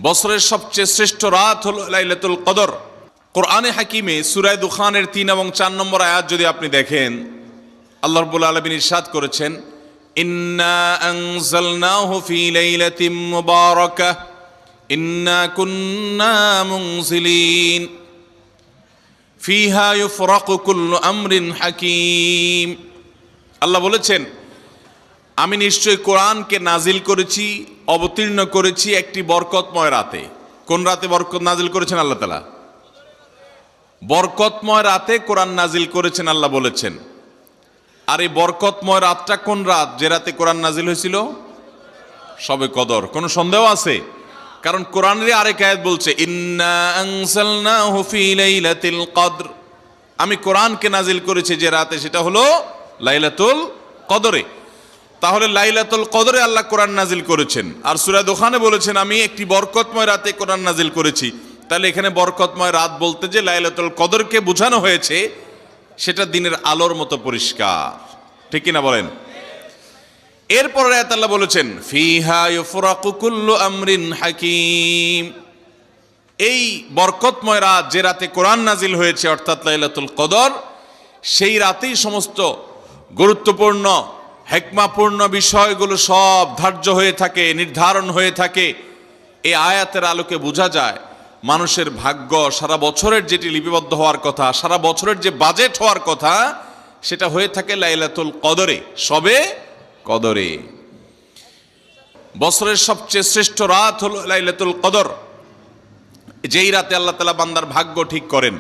বছরের সবচেয়ে শ্রেষ্ঠ রাত হলো লাইলাতুল কদর। কোরআনে হাকিমে সূরা দুখানের 3 এবং 4 নম্বর আয়াত যদি আপনি দেখেন, আল্লাহ রাব্বুল আলামিন ইরশাদ করেছেন, ইন্না আনজালনাহু ফি লাইলাতিন মুবারাকাহ ইন্না কুন্না মুনজিলিন ফিহা ইউফরাকু কুল্লু আমরিন হাকিম। আল্লাহ বলেছেন, আমি নিশ্চয় কোরআনকে নাজিল করেছি, অবতীর্ণ করেছি একটি বরকতময় রাতে। কোন রাতে বরকত নাজিল করেছেন আল্লাহ তাআলা? বরকতময় রাতে কোরআন নাজিল করেছেন আল্লাহ বলেছেন। আর এই বরকতময় রাতটা কোন রাত যে রাতে কোরআন নাজিল হয়েছিল? শবে কদর। কোনো সন্দেহ আছে? কারণ কোরআনের আরেক আয়াত বলছে, ইন্না আনজালনাহু ফি লাইলাতিল কদর, আমি কোরআনকে নাজিল করেছি যে রাতে, সেটা হলো লাইলাতুল কদরে। তাহলে লাইলাতুল কদরে আল্লাহ কোরআন নাজিল করেছেন। আর সূরা দুখানে বলেছেন, আমি একটি বরকতময় রাতে কোরআন নাজিল করেছি। তাহলে এখানে বরকতময় রাত বলতে যে লাইলাতুল কদরকে বোঝানো হয়েছে, সেটা দিনের আলোর মতো পরিষ্কার। ঠিক কিনা বলেন? এরপর আয়াত আল্লাহ বলেছেন, ফিহা ইউফরাকু কুল্লু আমরিন হাকিম, এই বরকতময় রাত যে রাতে কোরআন নাজিল হয়েছে অর্থাৎ লাইলাতুল কদর, সেই রাতেই সমস্ত গুরুত্বপূর্ণ হিকমাপূর্ণ বিষয়গুলো সব ধার্য হয়ে থাকে, নির্ধারণ হয়ে থাকে। এই আয়াতের আলোকে বোঝা যায় মানুষের ভাগ্য সারা বছরের যেটি লিপিবদ্ধ হওয়ার কথা, সারা বছরের যে বাজেট হওয়ার কথা, সেটা হয়ে থাকে লাইলাতুল কদরে, শবে কদরে। বছরের সবচেয়ে শ্রেষ্ঠ রাত হলো লাইলাতুল কদর, যেই রাতে আল্লাহ তাআলা বান্দার ভাগ্য ঠিক করেন।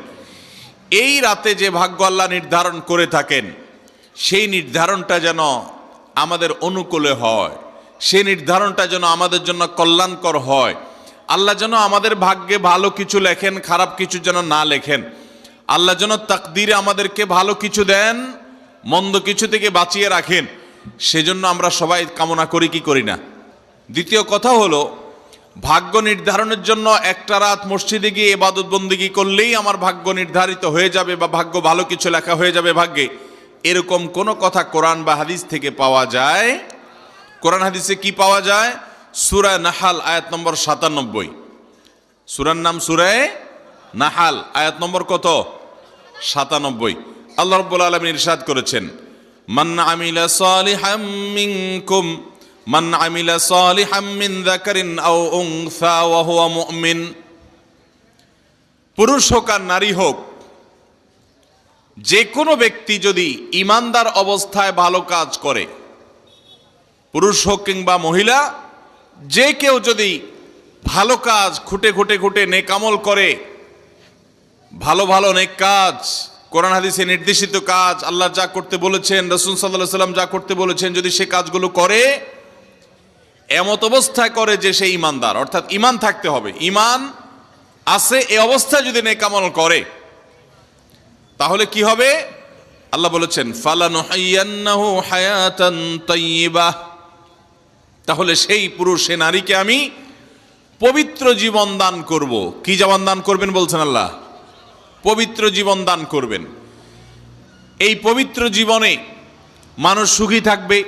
এই রাতে যে ভাগ্য আল্লাহ নির্ধারণ করে থাকেন, সেই নির্ধারণটা যেন আমাদের অনুকূলে হয়, সেই নির্ধারণটা যেন আমাদের জন্য কল্যাণকর হয়। আল্লাহ যেন আমাদের ভাগ্যে ভালো কিছু লেখেন, খারাপ কিছু যেন না লেখেন। আল্লাহ যেন তাকদীরে আমাদেরকে ভালো কিছু দেন, মন্দ কিছু থেকে বাঁচিয়ে রাখেন। সেজন্য আমরা সবাই কামনা করি কি করি না? দ্বিতীয় কথা হলো, ভাগ্য নির্ধারণের জন্য একটা রাত মসজিদে গিয়ে ইবাদত বন্দেগী করলেই আমার ভাগ্য নির্ধারিত হয়ে যাবে বা ভাগ্য ভালো কিছু লেখা হয়ে যাবে ভাগ্যে, এরকম কোনো কথা কোরআন বা হাদিস থেকে পাওয়া যায়? কোরআন হাদিসে কি পাওয়া যায়? সূরা নাহাল আয়াত নম্বর 97। সূরার নাম সূরা নাহাল, আয়াত নম্বর কত? 97। আল্লাহ রাব্বুল আলামিন ইরশাদ করেছেন, মান আমিলা সালিহাম মিনকুম মান আমিলা সালিহাম মিন যাকারিন আও উনসা ওয়া হুয়া মুমিন, পুরুষ হোক আর নারী হোক, যে কোনো ব্যক্তি যদি ঈমানদার অবস্থায় ভালো কাজ করে, পুরুষ হোক কিংবা মহিলা, যে কেউ যদি ভালো কাজ খুঁটে খুঁটে খুঁটে নেক আমল করে, ভালো ভালো নেক কাজ, কোরআন হাদিসে নির্দেশিত কাজ, আল্লাহ যা করতে বলেছেন, রাসূল সাল্লাল্লাহু আলাইহি ওয়াসাল্লাম যা করতে বলেছেন, যদি সে কাজগুলো করে, এমত অবস্থায় করে যে সে ঈমানদার, অর্থাৎ ঈমান থাকতে হবে, ঈমান আছে এই অবস্থায় যদি নেক আমল করে, তাহলে কি হবে? আল্লাহ বলেছেন, ফালানুহাইয়ান্নাহু হায়াতান তাইয়্যিবাহ, তাহলে সেই পুরুষ সে নারীকে আমি পবিত্র জীবন দান করব। কি জীবন দান করবেন বলছেন আল্লাহ? পবিত্র জীবন দান করবেন। এই পবিত্র জীবনে মানুষ সুখী থাকবে,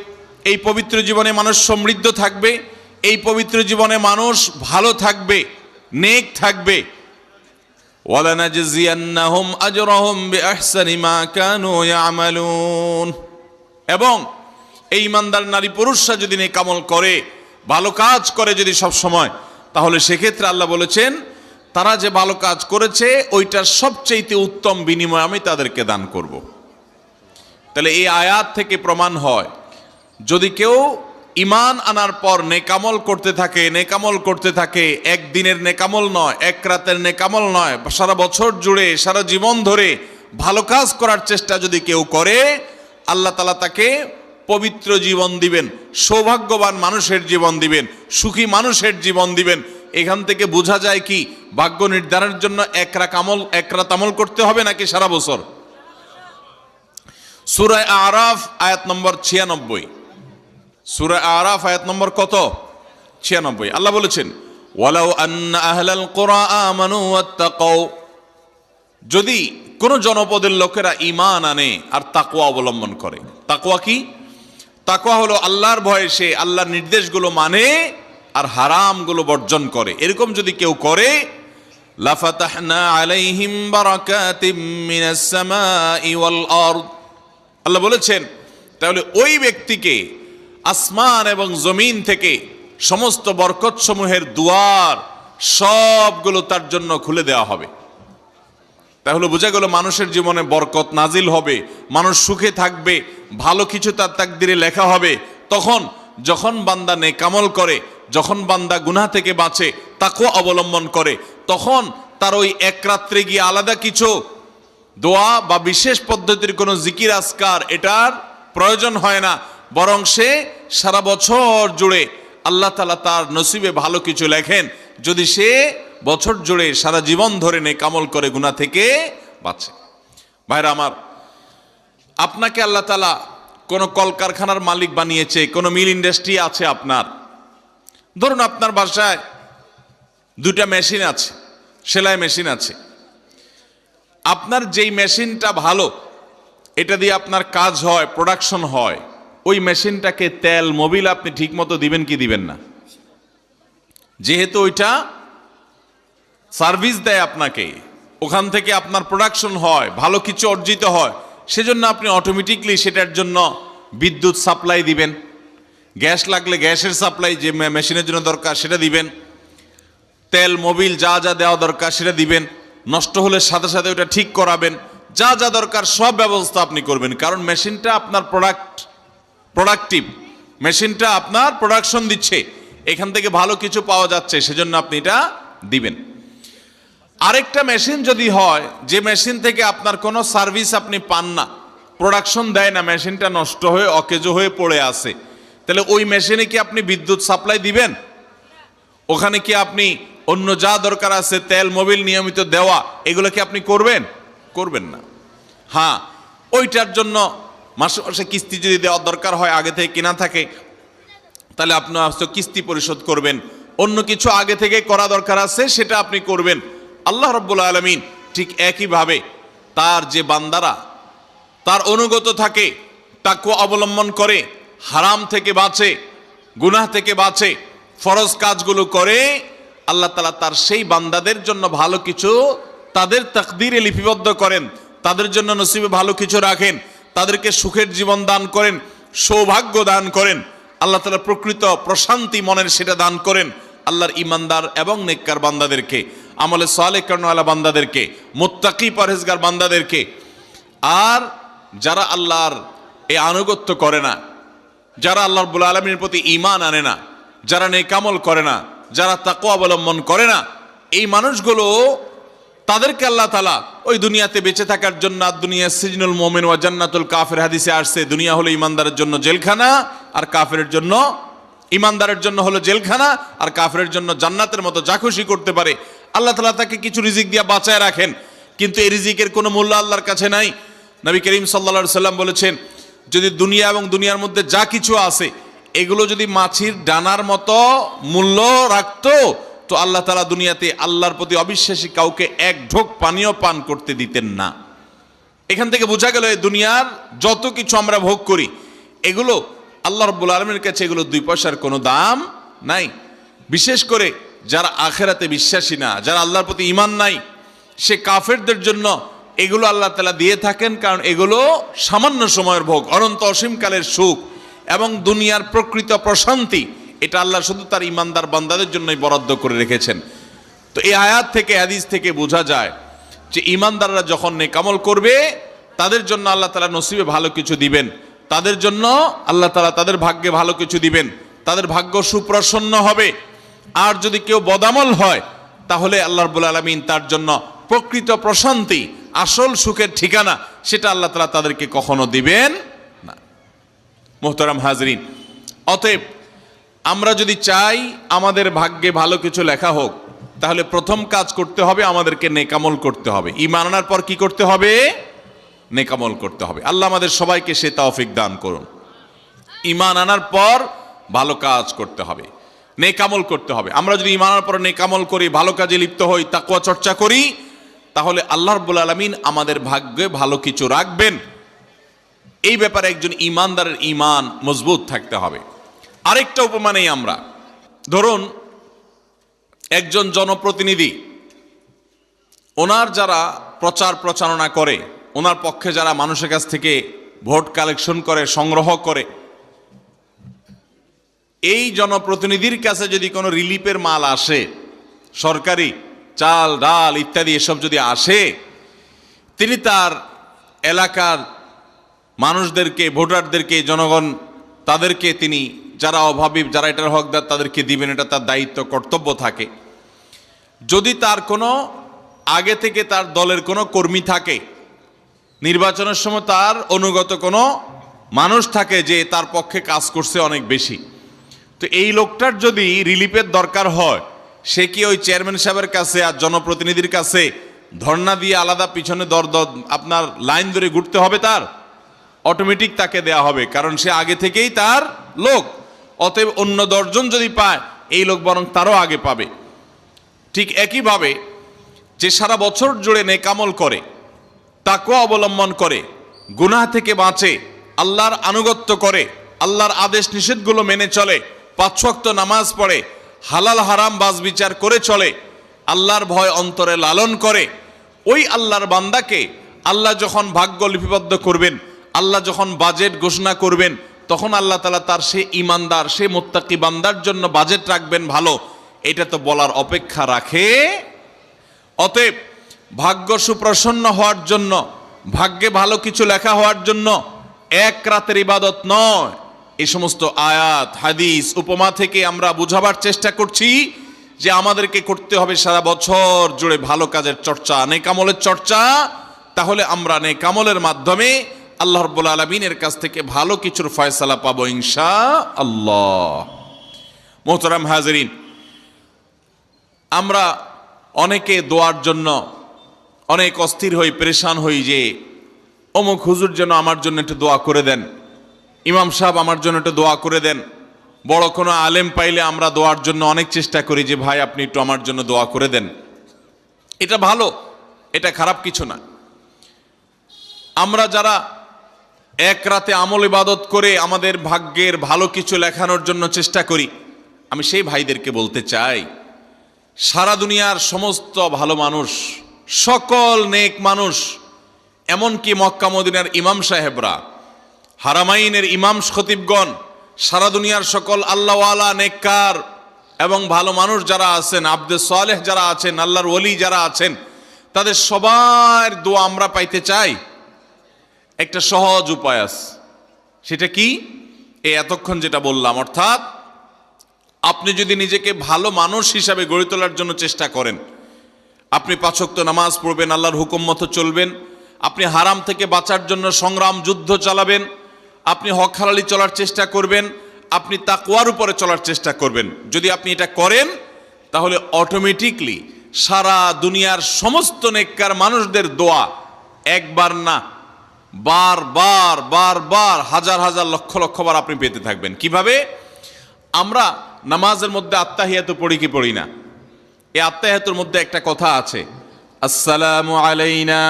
এই পবিত্র জীবনে মানুষ সমৃদ্ধ থাকবে, এই পবিত্র জীবনে মানুষ ভালো থাকবে, নেক থাকবে। ওয়ালানাজজিয়ান্নাহুম আজরাহুম বিআহসানি মা কানু ইয়ামালুন, এবং এই ঈমানদার নারী পুরুষরা যদি নেক আমল করে, ভালো কাজ করে যদি সব সময়, তাহলে সেক্ষেত্রে আল্লাহ বলেছেন তারা যে ভালো কাজ করেছে ওইটার সবচেয়ে উত্তম বিনিময় আমি তাদেরকে দান করব। তাহলে এই আয়াত থেকে প্রমাণ হয়, যদি কেউ ঈমান আনার পর নেকামল করতে থাকে, নেকামল করতে থাকে, একদিনের নেকামল নয়, এক রাতের নেকামল নয়, সারা বছর জুড়ে সারা জীবন ধরে ভালো কাজ করার চেষ্টা যদি কেউ করে, আল্লাহ তাআলা তাকে পবিত্র জীবন দিবেন, সৌভাগ্যবান মানুষের জীবন দিবেন, সুখী মানুষের জীবন দিবেন। এখান থেকে বোঝা যায় কি, ভাগ্য নির্ধারণের জন্য এক রাত আমল করতে হবে নাকি সারা বছর? সূরা আরাফ আয়াত নম্বর 96, সূরা আরাফ আয়াত নম্বর কত? 96। আল্লাহ বলেছেন, ওয়ালাউ আন্না আহলাল কুরা আমানু ওয়াত্তাকাউ, যদি কোন জনপদের লোকেরা ঈমান আনে আর তাকওয়া অবলম্বন করে। তাকওয়া কি? তাকওয়া হলো আল্লাহর ভয়ে সে আল্লাহর নির্দেশগুলো মানে আর হারামগুলো বর্জন করে, এরকম যদি কেউ করে, লাফাতাহনা আলাইহিম বারাকাতিম মিনাস সামাই ওয়াল আরদ, আল্লাহ বলেছেন তাহলে ওই ব্যক্তিকে আসমান এবং জমিন থেকে সমস্ত বরকত সমূহের দুয়ার সবগুলো তার জন্য খুলে দেওয়া হবে। তাহলে বোঝা গেল মানুষের জীবনে বরকত নাজিল হবে, মানুষ সুখে থাকবে, ভালো কিছু তার তাকদিরে লেখা হবে। তখন যখন বান্দা নেকামল করে, যখন বান্দা গুনাহ থেকে বাঁচে, তাকওয়া অবলম্বন করে, তখন তার ওই এক রাত্রে গিয়ে আলাদা কিছু দোয়া বা বিশেষ পদ্ধতির কোনো জিকির আজকার এটার প্রয়োজন হয় না, বরং সে সারা বছর জুড়ে আল্লাহ তাআলা তার নসিবে ভালো কিছু লেখেন যদি সে বছর জুড়ে সারা জীবন ধরে নেকামল করে গুনাহ থেকে বাঁচে। ভাইরা আমার, আপনাকে আল্লাহ তাআলা কোনো কলকারখানার মালিক বানিয়েছে, কোনো মিল ইন্ডাস্ট্রি আছে আপনার। ধরুন আপনার বাসায় দুটা মেশিন আছে, সেলাই মেশিন আছে। আপনার যেই মেশিনটা ভালো, এটা দিয়ে আপনার কাজ হয়, প্রোডাকশন হয়, ওই মেশিনটাকে তেল মোবিল আপনি ঠিক মতো দিবেন কি দিবেন না? যেহেতু ওইটা সার্ভিস দেয় আপনাকে, ওখান থেকে আপনার প্রোডাকশন হয়, ভালো কিছু অর্জিত হয়, সেজন্য আপনি অটোমেটিকলি সেটার জন্য বিদ্যুৎ সাপ্লাই দিবেন, গ্যাস লাগলে গ্যাসের সাপ্লাই যে মেশিনের জন্য দরকার সেটা দিবেন, তেল মোবিল যা যা দেওয়া দরকার সেটা দিবেন, নষ্ট হলে সাথে সাথে ওটা ঠিক করাবেন, যা যা দরকার সব ব্যবস্থা আপনি করবেন। কারণ মেশিনটা আপনার প্রোডাক্টিভ, মেশিনটা আপনার প্রোডাকশন দিচ্ছে, এখান থেকে ভালো কিছু পাওয়া যাচ্ছে, সেজন্য আপনি এটা দিবেন। আরেকটা মেশিন যদি হয় যে মেশিন থেকে আপনার কোনো সার্ভিস আপনি পান না, প্রোডাকশন দেয় না, মেশিনটা নষ্ট হয়ে অকেজো হয়ে পড়ে আছে, তাহলে ওই মেশিনে কি আপনি বিদ্যুৎ সাপ্লাই দিবেন? ওখানে কি আপনি অন্য যা দরকার আছে তেল মোবিল নিয়মিত দেওয়া, এগুলো কি আপনি করবেন? করবেন না। হ্যাঁ, ওইটার জন্য মাসে মাসে কিস্তি যদি দেওয়ার দরকার হয়, আগে থেকে কেনা থাকে, তাহলে আপনি কিস্তি পরিশোধ করবেন। অন্য কিছু আগে থেকে করা দরকার আছে সেটা আপনি করবেন। আল্লাহ রাব্বুল আলামিন ঠিক একইভাবে তার যে বান্দারা তার অনুগত থাকে, তাকওয়া অবলম্বন করে, হারাম থেকে বাঁচে, গুনাহ থেকে বাঁচে, ফরজ কাজগুলো করে, আল্লাহ তাআলা তার সেই বান্দাদের জন্য ভালো কিছু তাদের তাকদীরে লিপিবদ্ধ করেন, তাদের জন্য নসিবে ভালো কিছু রাখেন, তাদেরকে সুখের জীবন দান করেন, সৌভাগ্য দান করেন, আল্লাহ তাআলা প্রকৃত প্রশান্তি মনের সেটা দান করেন আল্লাহর ঈমানদার এবং নেককার বান্দাদেরকে, আমলে সালেহ কর্মওয়ালা বান্দাদেরকে, মুত্তাকি পরহেজগার বান্দাদেরকে। আর যারা আল্লাহর এই আনুগত্য করে না, যারা আল্লাহ রাব্বুল আলামিনের প্রতি ঈমান আনে না, যারা নেকামল করে না, যারা তাকওয়া অবলম্বন করে না, এই মানুষগুলো তাদেরকে আল্লাহ তাআলা ওই দুনিয়াতে বেঁচে থাকার জন্য, দুনিয়া সিজনুল মুমিন ওয়া জান্নাতুল কাফির হাদিসে আসছে, দুনিয়া হলো ইমানদারের জন্য জেলখানা, আর কাফেরের জন্য, ইমানদারের জন্য হলো জেলখানা, আর কাফেরের জন্য জান্নাতের মতো যা খুশি করতে পারে। আল্লাহ তাআলা তাকে কিছু রিজিক দিয়ে বাঁচায় রাখেন, কিন্তু এই রিজিকের কোনো মূল্য আল্লাহর কাছে নাই। নবী করিম সাল্লাল্লাহু আলাইহি সাল্লাম বলেছেন, যদি দুনিয়া এবং দুনিয়ার মধ্যে যা কিছু আছে এগুলো যদি মাছির ডানার মতো মূল্য রাখতো, তো আল্লাহ তাআলা দুনিয়াতে আল্লাহর প্রতি অবিশ্বাসী কাউকে এক ঢোক পানিও পান করতে দিতেন না। এখান থেকে বোঝা গেল এই দুনিয়ার যত কিছু আমরা ভোগ করি, এগুলো আল্লাহ রাব্বুল আলামিনের কাছে এগুলো 2 পয়সার কোনো দাম নাই। বিশেষ করে যারা আখিরাতে বিশ্বাসী না, যারা আল্লাহর প্রতি ঈমান নাই, সে কাফেরদের জন্য এগুলো আল্লাহ তাআলা দিয়ে থাকেন, কারণ এগুলো সামান্য সময়ের ভোগ, অনন্ত অসীমকালের সুখ এবং দুনিয়ার প্রকৃত প্রশান্তি, এটা আল্লাহ শুধু তার ঈমানদার বান্দাদের জন্যই বরাদ্দ করে রেখেছেন। তো এই আয়াত থেকে, হাদিস থেকে বোঝা যায় যে ঈমানদাররা যখন নেকামল করবে, তাদের জন্য আল্লাহ তাআলা নসিবে ভালো কিছু দিবেন, তাদের জন্য আল্লাহ তাআলা তাদের ভাগ্যে ভালো কিছু দিবেন, তাদের ভাগ্য সুপ্রসন্ন হবে। আর যদি কেউ বদামল হয়, তাহলে আল্লাহ রাব্বুল আলামিন তার জন্য প্রকৃত প্রশান্তি, আসল সুখের ঠিকানা, সেটা আল্লাহ তাআলা তাদেরকে কখনো দিবেন না। মুহতারাম হাজরিন, অতএব আমরা যদি চাই আমাদের ভাগ্যে ভালো কিছু লেখা হোক, তাহলে প্রথম কাজ করতে হবে, আমাদেরকে নেকামল করতে হবে। ঈমান আনার পর কি করতে হবে? নেকামল করতে হবে। আল্লাহ আমাদের সবাইকে সে তৌফিক দান করুন। ঈমান আনার পর ভালো কাজ করতে হবে, নেকামল করতে হবে। আমরা যদি ঈমান আনার পর নেকামল করি, ভালো কাজে লিপ্ত হই, তাকওয়া চর্চা করি, তাহলে আল্লাহ রাব্বুল আলামিন আমাদের ভাগ্যে ভালো কিছু রাখবেন। এই ব্যাপারে একজন ঈমানদারের ঈমান মজবুত থাকতে হবে। আরেকটা উপমা নেই আমরা, ধরুন একজন জনপ্রতিনিধি, ওনার যারা প্রচার প্রচারণা করে, ওনার পক্ষে যারা মানুষের কাছ থেকে ভোট কালেকশন করে, সংগ্রহ করে, এই জনপ্রতিনিধির কাছে যদি কোনো রিলিফের মাল আসে, সরকারি চাল ডাল ইত্যাদি এসব যদি আসে, তিনি তার এলাকার মানুষদেরকে, ভোটারদেরকে, জনগণ তাদেরকে তিনি, যারা অভাবী, যারা এটার হকদার, তাদেরকে দিবেন। এটা তার দায়িত্ব, কর্তব্য থাকে। যদি তার কোনো আগে থেকে তার দলের কোনো কর্মী থাকে, নির্বাচনের সময় তার অনুগত কোনো মানুষ থাকে যে তার পক্ষে কাজ করছে অনেক বেশি, তো এই লোকটার যদি রিলিফের দরকার হয়, সে কি ওই চেয়ারম্যান সাহেবের কাছে আর জনপ্রতিনিধির কাছে ধর্ণা দিয়ে আলাদা পিছনে আপনার লাইন ধরে ঘুরতে হবে? তার অটোমেটিক তাকে দেয়া হবে, কারণ সে আগে থেকেই তার লোক। অতএব অন্য 10 জন যদি পায়, এই লোক বরং তারও আগে পাবে। ঠিক একইভাবে যে সারা বছর জুড়ে নেকামল করে, তাকওয়া অবলম্বন করে, গুনাহ থেকে বাঁচে, আল্লাহর আনুগত্য করে, আল্লাহর আদেশ নিষেধগুলো মেনে চলে, 5 ওয়াক্ত নামাজ পড়ে, হালাল হারাম বাজ বিচার করে চলে, আল্লাহর ভয় অন্তরে লালন করে, ওই আল্লাহর বান্দাকে আল্লাহ যখন ভাগ্য লিপিবদ্ধ করবেন, আল্লাহ যখন বাজেট ঘোষণা করবেন, তখন আল্লাহ তাআলা তার সে ইমানদার, সে মুত্তাকি বান্দার জন্য বাজেট রাখবেন ভালো, এটা তো বলার অপেক্ষা রাখে? অতএব ভাগ্য সুপ্রসন্ন হওয়ার জন্য, ভাগ্যে ভালো কিছু লেখা হওয়ার জন্য এক রাতের ইবাদত নয়। এই সমস্ত আয়াত, হাদিস, উপমা থেকে আমরা বুঝাবার চেষ্টা করছি যে আমাদেরকে করতে হবে সারা বছর জুড়ে ভালো কাজের চর্চা, নেকামলের চর্চা। তাহলে আমরা নেকামলের মাধ্যমে আল্লাহ রাব্বুল আলামিনের কাছ থেকে ভালো কিছুর ফয়সালা পাবো ইনশাআল্লাহ। মোহতারাম হাজেরিন, আমরা অনেকে দোয়ার জন্য অনেক অস্থির হই, পেরেশান হই যে অমুক হুজুর যেন আমার জন্য একটু দোয়া করে দেন, ইমাম সাহেব আমার জন্য একটু দোয়া করে দেন। বড় কোনো আলেম পাইলে আমরা দোয়ার জন্য অনেক চেষ্টা করি যে ভাই আপনি একটু আমার জন্য দোয়া করে দেন। এটা ভালো, এটা খারাপ কিছু না। আমরা যারা এক রাতে আমল ইবাদত করে আমাদের ভাগ্যের ভালো কিছু লেখানোর জন্য চেষ্টা করি, আমি সেই ভাইদেরকে বলতে চাই, সারা দুনিয়ার সমস্ত ভালো মানুষ, সকল নেক মানুষ, এমনকি মক্কা মদিনার ইমাম সাহেবরা, হারামাইনের ইমাম খতিবগণ, সারা দুনিয়ার সকল আল্লাহওয়ালা, নেককার এবং ভালো মানুষ যারা আছেন, আব্দে সালেহ যারা আছেন, আল্লাহর ওলি যারা আছেন, তাদের সবার দোয়া আমরা পাইতে চাই। একটা সহজ উপায় আছে, সেটা কি? এই এতক্ষণ যেটা বললাম, অর্থাৎ আপনি যদি নিজেকে ভালো মানুষ হিসাবে গড়ে তোলার জন্য চেষ্টা করেন, আপনি 5 ওয়াক্ত নামাজ পড়বেন, আল্লাহর হুকুম মতো চলবেন, আপনি হারাম থেকে বাঁচার জন্য সংগ্রাম যুদ্ধ চালাবেন, আপনি হক হালালি চলার চেষ্টা করবেন, আপনি তাকওয়ার উপরে চলার চেষ্টা করবেন। যদি আপনি এটা করেন, তাহলে অটোমেটিকলি সারা দুনিয়ার সমস্ত নেককার মানুষদের দোয়া একবার না, বারবার বারবার, হাজার হাজার লক্ষ লক্ষবার আপনি পেতে থাকবেন। কিভাবে? আমরা নামাজের মধ্যে আত্তাহিয়াতু পড়ি কি পড়ি না? এই আত্তাহিয়াতুর মধ্যে একটা কথা আছে, আসসালামু আলাইনা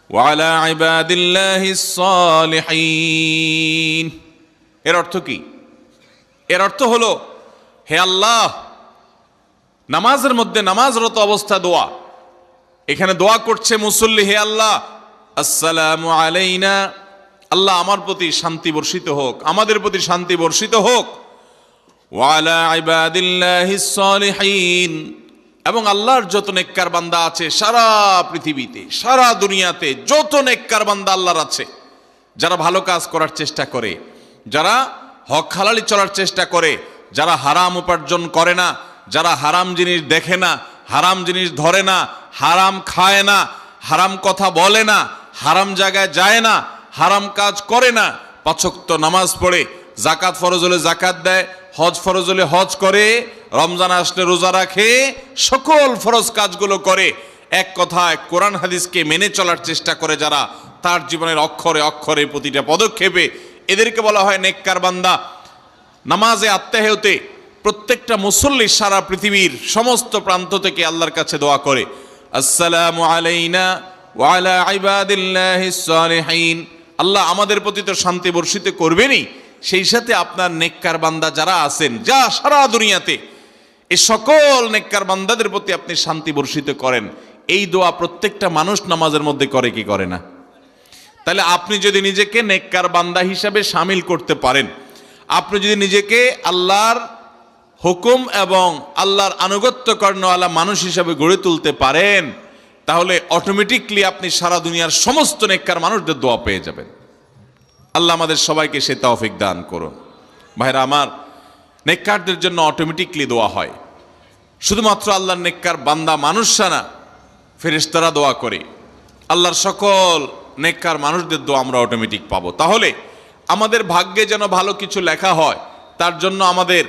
ওয়া আলা ইবাদিল্লাহিস সালিহিন। এর অর্থ কি? এর অর্থ হলো, হে আল্লাহ, নামাজের মধ্যে নামাজরত অবস্থা দোয়া, এখানে দোয়া করছে মুসল্লি, হে আল্লাহ, আসসালামু আলাইনা, আল্লাহ আমার প্রতি শান্তি বর্ষিত হোক, আমাদের প্রতি শান্তি বর্ষিত হোক, ওয়া আলা ইবাদিল্লাহিস সালিহিন, এবং আল্লাহর যত নেককার বান্দা আছে সারা পৃথিবীতে, সারা দুনিয়াতে যত নেককার বান্দা আল্লাহর আছে, যারা ভালো কাজ করার চেষ্টা করে, যারা হক হালালি চলার চেষ্টা করে, যারা হারাম উপার্জন করে না, যারা হারাম জিনিস দেখে না, হারাম জিনিস ধরে না, হারাম খায় না, হারাম কথা বলে না, হারাম জায়গায় যায় না, হারাম কাজ করে না, 5 ওয়াক্ত নামাজ পড়ে, যাকাত ফরজ হলে যাকাত দেয়, হজ ফরজ হলে হজ করে, রমজান আসলে রোজা রাখে, সকল ফরজ কাজগুলো করে, এক কথায় কোরআন হাদিসকে মেনে চলার চেষ্টা করে যারা, তার জীবনের অক্ষরে অক্ষরে প্রতিটা পদক্ষেপে, এদেরকে বলা হয় নেককার বান্দা। নামাজে আত্তাহিয়াতে প্রত্যেকটা মুসল্লি সারা পৃথিবীর সমস্ত প্রান্ত থেকে আল্লাহর কাছে দোয়া করে, আসসালামু আলাইনা ওয়া আলা ইবাদিল্লাহিস সালিহিন, আল্লাহ আমাদের প্রতি তো শান্তি বর্ষিত করবেনই, সেই সাথে আপনার নেককার বান্দা যারা আছেন, যা সারা দুনিয়াতে এই সকল নেককার বান্দাদের প্রতি আপনি শান্তি বর্ষিত করেন। এই দোয়া প্রত্যেকটা মানুষ নামাজের মধ্যে করে কি করে না? তাহলে আপনি যদি নিজেকে নেককার বান্দা হিসাবে শামিল করতে পারেন, আপনি যদি নিজেকে আল্লাহর হুকুম এবং আল্লাহর আনুগত্য কর্ণওয়ালা মানুষ হিসাবে গড়ে তুলতে পারেন, তাহলে অটোমেটিকলি আপনি সারা দুনিয়ার সমস্ত নেককার মানুষদের দোয়া পেয়ে যাবেন। আল্লাহ আমাদের সবাইকে সে তৌফিক দান করুন। ভাইরা আমার, নেককারদের জন্য অটোমেটিকলি দোয়া হয়। শুধুমাত্র আল্লাহর নেককার বান্দা মানুষরা না, ফেরেশতারা দোয়া করে। আল্লাহর সকল নেককার মানুষদের দোয়া আমরা অটোমেটিক পাবো। তাহলে আমাদের ভাগ্যে যেন ভালো কিছু লেখা হয়, তার জন্য আমাদের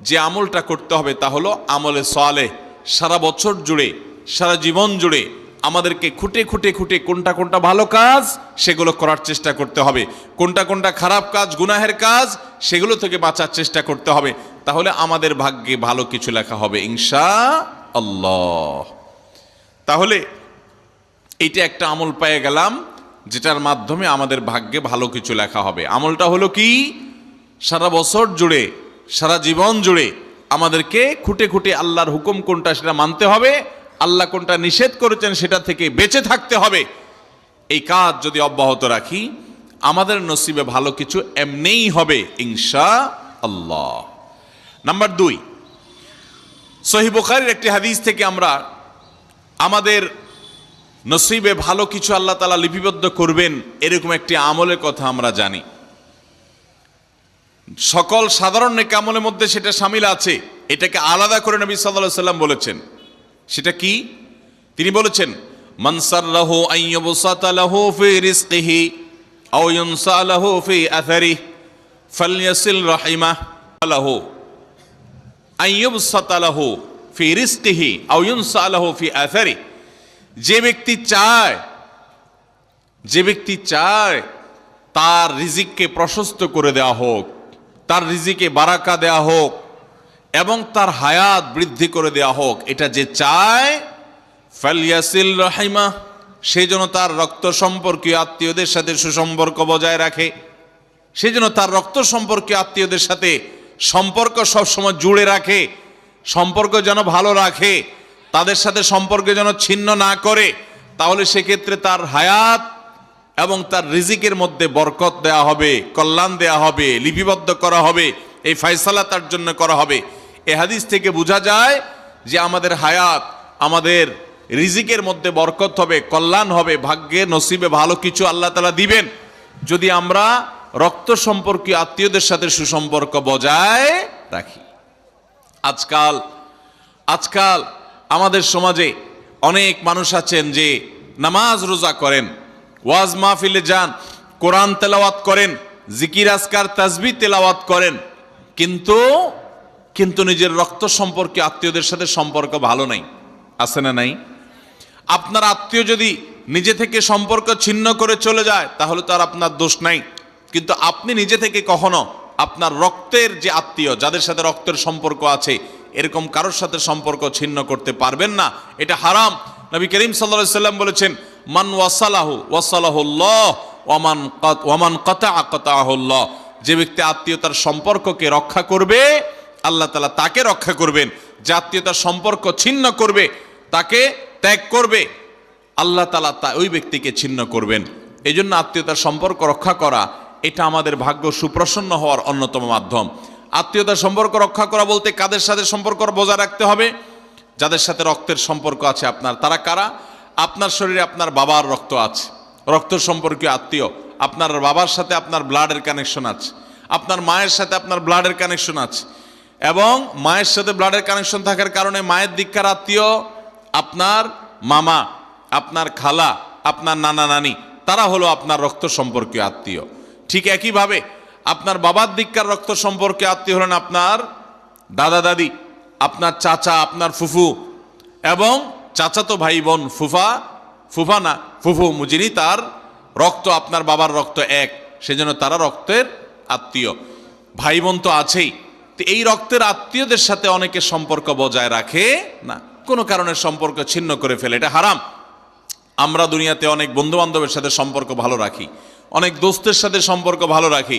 যে আমলটা করতে হবে তা হলো আমলে সালেহ। সারা বছর জুড়ে, সারা জীবন জুড়ে আমাদেরকে খুঁটে খুঁটে খুঁটে কোনটা কোনটা ভালো কাজ সেগুলো করার চেষ্টা করতে হবে, কোনটা কোনটা খারাপ কাজ, গুনাহের কাজ, সেগুলো থেকে বাঁচার চেষ্টা করতে হবে। তাহলে আমাদের ভাগ্যে ভালো কিছু লেখা হবে ইনশাআল্লাহ। তাহলে এইটা একটা আমল পেয়ে গেলাম, যেটার মাধ্যমে আমাদের ভাগ্যে ভালো কিছু লেখা হবে। আমলটা হলো কি? সারা বছর জুড়ে, সারা জীবন জুড়ে আমাদেরকে খুঁটে খুঁটে আল্লাহর হুকুম কোনটা সেটা মানতে হবে, আল্লাহ কোনটা নিষেধ করেছেন সেটা থেকে বেঁচে থাকতে হবে। এই কাজ যদি অব্যাহত রাখি, আমাদের নসিবে ভালো কিছু এমনিই হবে ইনশাআল্লাহ। নাম্বার 2, সহিহ বুখারীর একটি হাদিস থেকে আমরা আমাদের নসিবে ভালো কিছু আল্লাহ তাআলা লিপিবদ্ধ করবেন এরকম একটি আমলের কথা আমরা জানি। সকল সাধারণ নেক আমলের মধ্যে সেটা শামিল আছে, এটাকে আলাদা করে নবী সাল্লাল্লাহু আলাইহি ওয়াসাল্লাম বলেছেন। সেটা কি? তিনি বলেছেন, মান সাররাহু আন ইউবসাতা লাহু ফি রিজকিহি আও ইউনসা লাহু ফি আথারিহি ফালইয়াসিল রাহিমাহু লাহু আন ইউবসাতা লাহু ফি রিজকিহি আও ইউনসা লাহু ফি আথারিহি। যে ব্যক্তি চায় তার রিজিককে প্রশস্ত করে দেওয়া হোক, তার রিজিকে বারাকা দেওয়া হোক এবং তার হায়াত বৃদ্ধি করে দেওয়া হোক, এটা যে চায়, ফালইয়াসিল রাহিমা, সে যেন তার রক্ত সম্পর্কীয় আত্মীয়দের সাথে সুসম্পর্ক বজায় রাখে, সে যেন তার রক্ত সম্পর্কীয় আত্মীয়দের সাথে সম্পর্ক সবসময় জুড়ে রাখে, সম্পর্ক যেন ভালো রাখে, তাদের সাথে সম্পর্ক যেন ছিন্ন না করে। তাহলে সেক্ষেত্রে তার হায়াত এবং তার রিজিকের মধ্যে বরকত দেয়া হবে, কল্যাণ দেয়া হবে, লিপিবদ্ধ করা হবে, এই ফয়সালা তার জন্য করা হবে। এই হাদিস থেকে বোঝা যায় যে আমাদের হায়াত, আমাদের রিজিকের মধ্যে বরকত হবে, কল্যাণ হবে, ভাগ্যে নসিবে ভালো কিছু আল্লাহ তাআলা দিবেন যদি আমরা রক্ত সম্পর্কীয় আত্মীয়দের সাথে সুসম্পর্ক বজায় রাখি। আজকাল আমাদের সমাজে অনেক মানুষ আছেন যে নামাজ রোজা করেন, ওয়াজ মাহফিলে যান, কোরআন তেলাওয়াত করেন, জিকির আজকার তাসবিহ তেলাওয়াত করেন, কিন্তু নিজের রক্ত সম্পর্কে আত্মীয়দের সাথে সম্পর্ক ভালো নাই। আছে না নাই? আপনার আত্মীয় যদি নিজে থেকে সম্পর্ক ছিন্ন করে চলে যায় তাহলে তো আর আপনার দোষ নাই, কিন্তু আপনি নিজে থেকে কখনো আপনার রক্তের যে আত্মীয়, যাদের সাথে রক্তের সম্পর্ক আছে, এরকম কারোর সাথে সম্পর্ক ছিন্ন করতে পারবেন না, এটা হারাম। নবী করিম সাল্লাল্লাহু আলাইহি সাল্লাম বলেছেন, মান ওয়াসালাহুল্লাহ ওয়ামান কাতাআহুল্লাহ। যে ব্যক্তি আত্মীয়তার সম্পর্ককে রক্ষা করবে, আল্লাহ তাআলা তাকে রক্ষা করবেন। যে আত্মীয়তার সম্পর্ক ছিন্ন করবে, তাকে ত্যাগ করবে, আল্লাহ তাআলা ওই ব্যক্তিকে ছিন্ন করবেন। এই জন্য আত্মীয়তার সম্পর্ক রক্ষা করা এটা আমাদের ভাগ্য সুপ্রসন্ন হওয়ার অন্যতম মাধ্যম। আত্মীয়তার সম্পর্ক রক্ষা করা বলতে কাদের সাথে সম্পর্ক বজায় রাখতে হবে? যাদের সাথে রক্তের সম্পর্ক আছে আপনার। তারা কারা? আপনার শরীরে আপনার বাবার রক্ত আছে, রক্ত সম্পর্কীয় আত্মীয়। আপনার বাবার সাথে আপনার ব্লাডের কানেকশন আছে, আপনার মায়ের সাথে আপনার ব্লাডের কানেকশন আছে, এবং মায়ের সাথে ব্লাডের কানেকশন থাকার কারণে মায়ের দিককার আত্মীয় আপনার মামা, আপনার খালা, আপনার নানা নানি, তারা হলো আপনার রক্ত সম্পর্কীয় আত্মীয়। ঠিক একইভাবে আপনার বাবার দিককার রক্ত সম্পর্কে আত্মীয় হলেন আপনার দাদা দাদি, আপনার চাচা, আপনার ফুফু, এবং চাচাতো ভাই বোন, ফুফা না ফুফু, যিনি তার রক্ত আপনার বাবার রক্ত এক, সেজন্য তারা রক্তের আত্মীয়। ভাই বোন তো আছেই। তো এই রক্তের আত্মীয়দের সাথে অনেকে সম্পর্ক বজায় রাখে না, কোনো কারণে সম্পর্ক ছিন্ন করে ফেলে, এটা হারাম। আমরা দুনিয়াতে অনেক বন্ধু বান্ধবের সাথে সম্পর্ক ভালো রাখি, অনেক দোস্তের সাথে সম্পর্ক ভালো রাখি,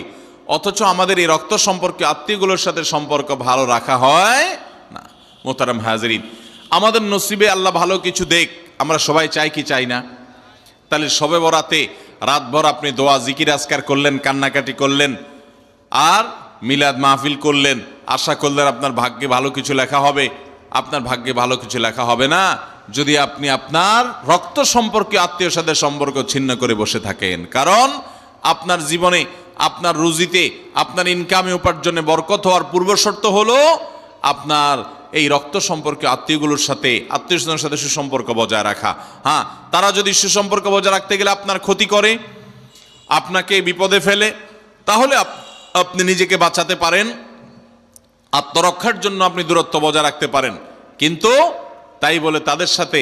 অথচ আমাদের এই রক্ত সম্পর্কে আত্মীয়গুলোর সাথে সম্পর্ক ভালো রাখা হয় না। মোহতারাম হাজরিন, আমাদের নসিবে আল্লাহ ভালো কিছু দেখ, আমরা সবাই চাই কি চাই না? তাহলে শবে বরাতে রাতভর আপনি দোয়া জিকির আজকার করলেন, কান্নাকাটি করলেন, আর মিলাদ মাহফিল করলেন, আশা করলেন আপনার ভাগ্যে ভালো কিছু লেখা হবে। আপনার ভাগ্যে ভালো কিছু লেখা হবে না যদি আপনি আপনার রক্ত সম্পর্কে আত্মীয় সাথে সম্পর্ক ছিন্ন করে বসে থাকেন। কারণ আপনার জীবনে, আপনার রুজিতে, আপনার ইনকামে, উপার্জনে বরকত হওয়ার পূর্ব শর্ত হলো আপনার এই রক্ত সম্পর্কে আত্মীয়গুলোর সাথে, আত্মীয় স্বজনের সাথে সুসম্পর্ক বজায় রাখা। হ্যাঁ, তারা যদি সুসম্পর্ক বজায় রাখতে গেলে আপনার ক্ষতি করে, আপনাকে বিপদে ফেলে, তাহলে আপনি নিজেকে বাঁচাতে পারেন, আত্মরক্ষার জন্য আপনি দূরত্ব বজায় রাখতে পারেন। কিন্তু তাই বলে তাদের সাথে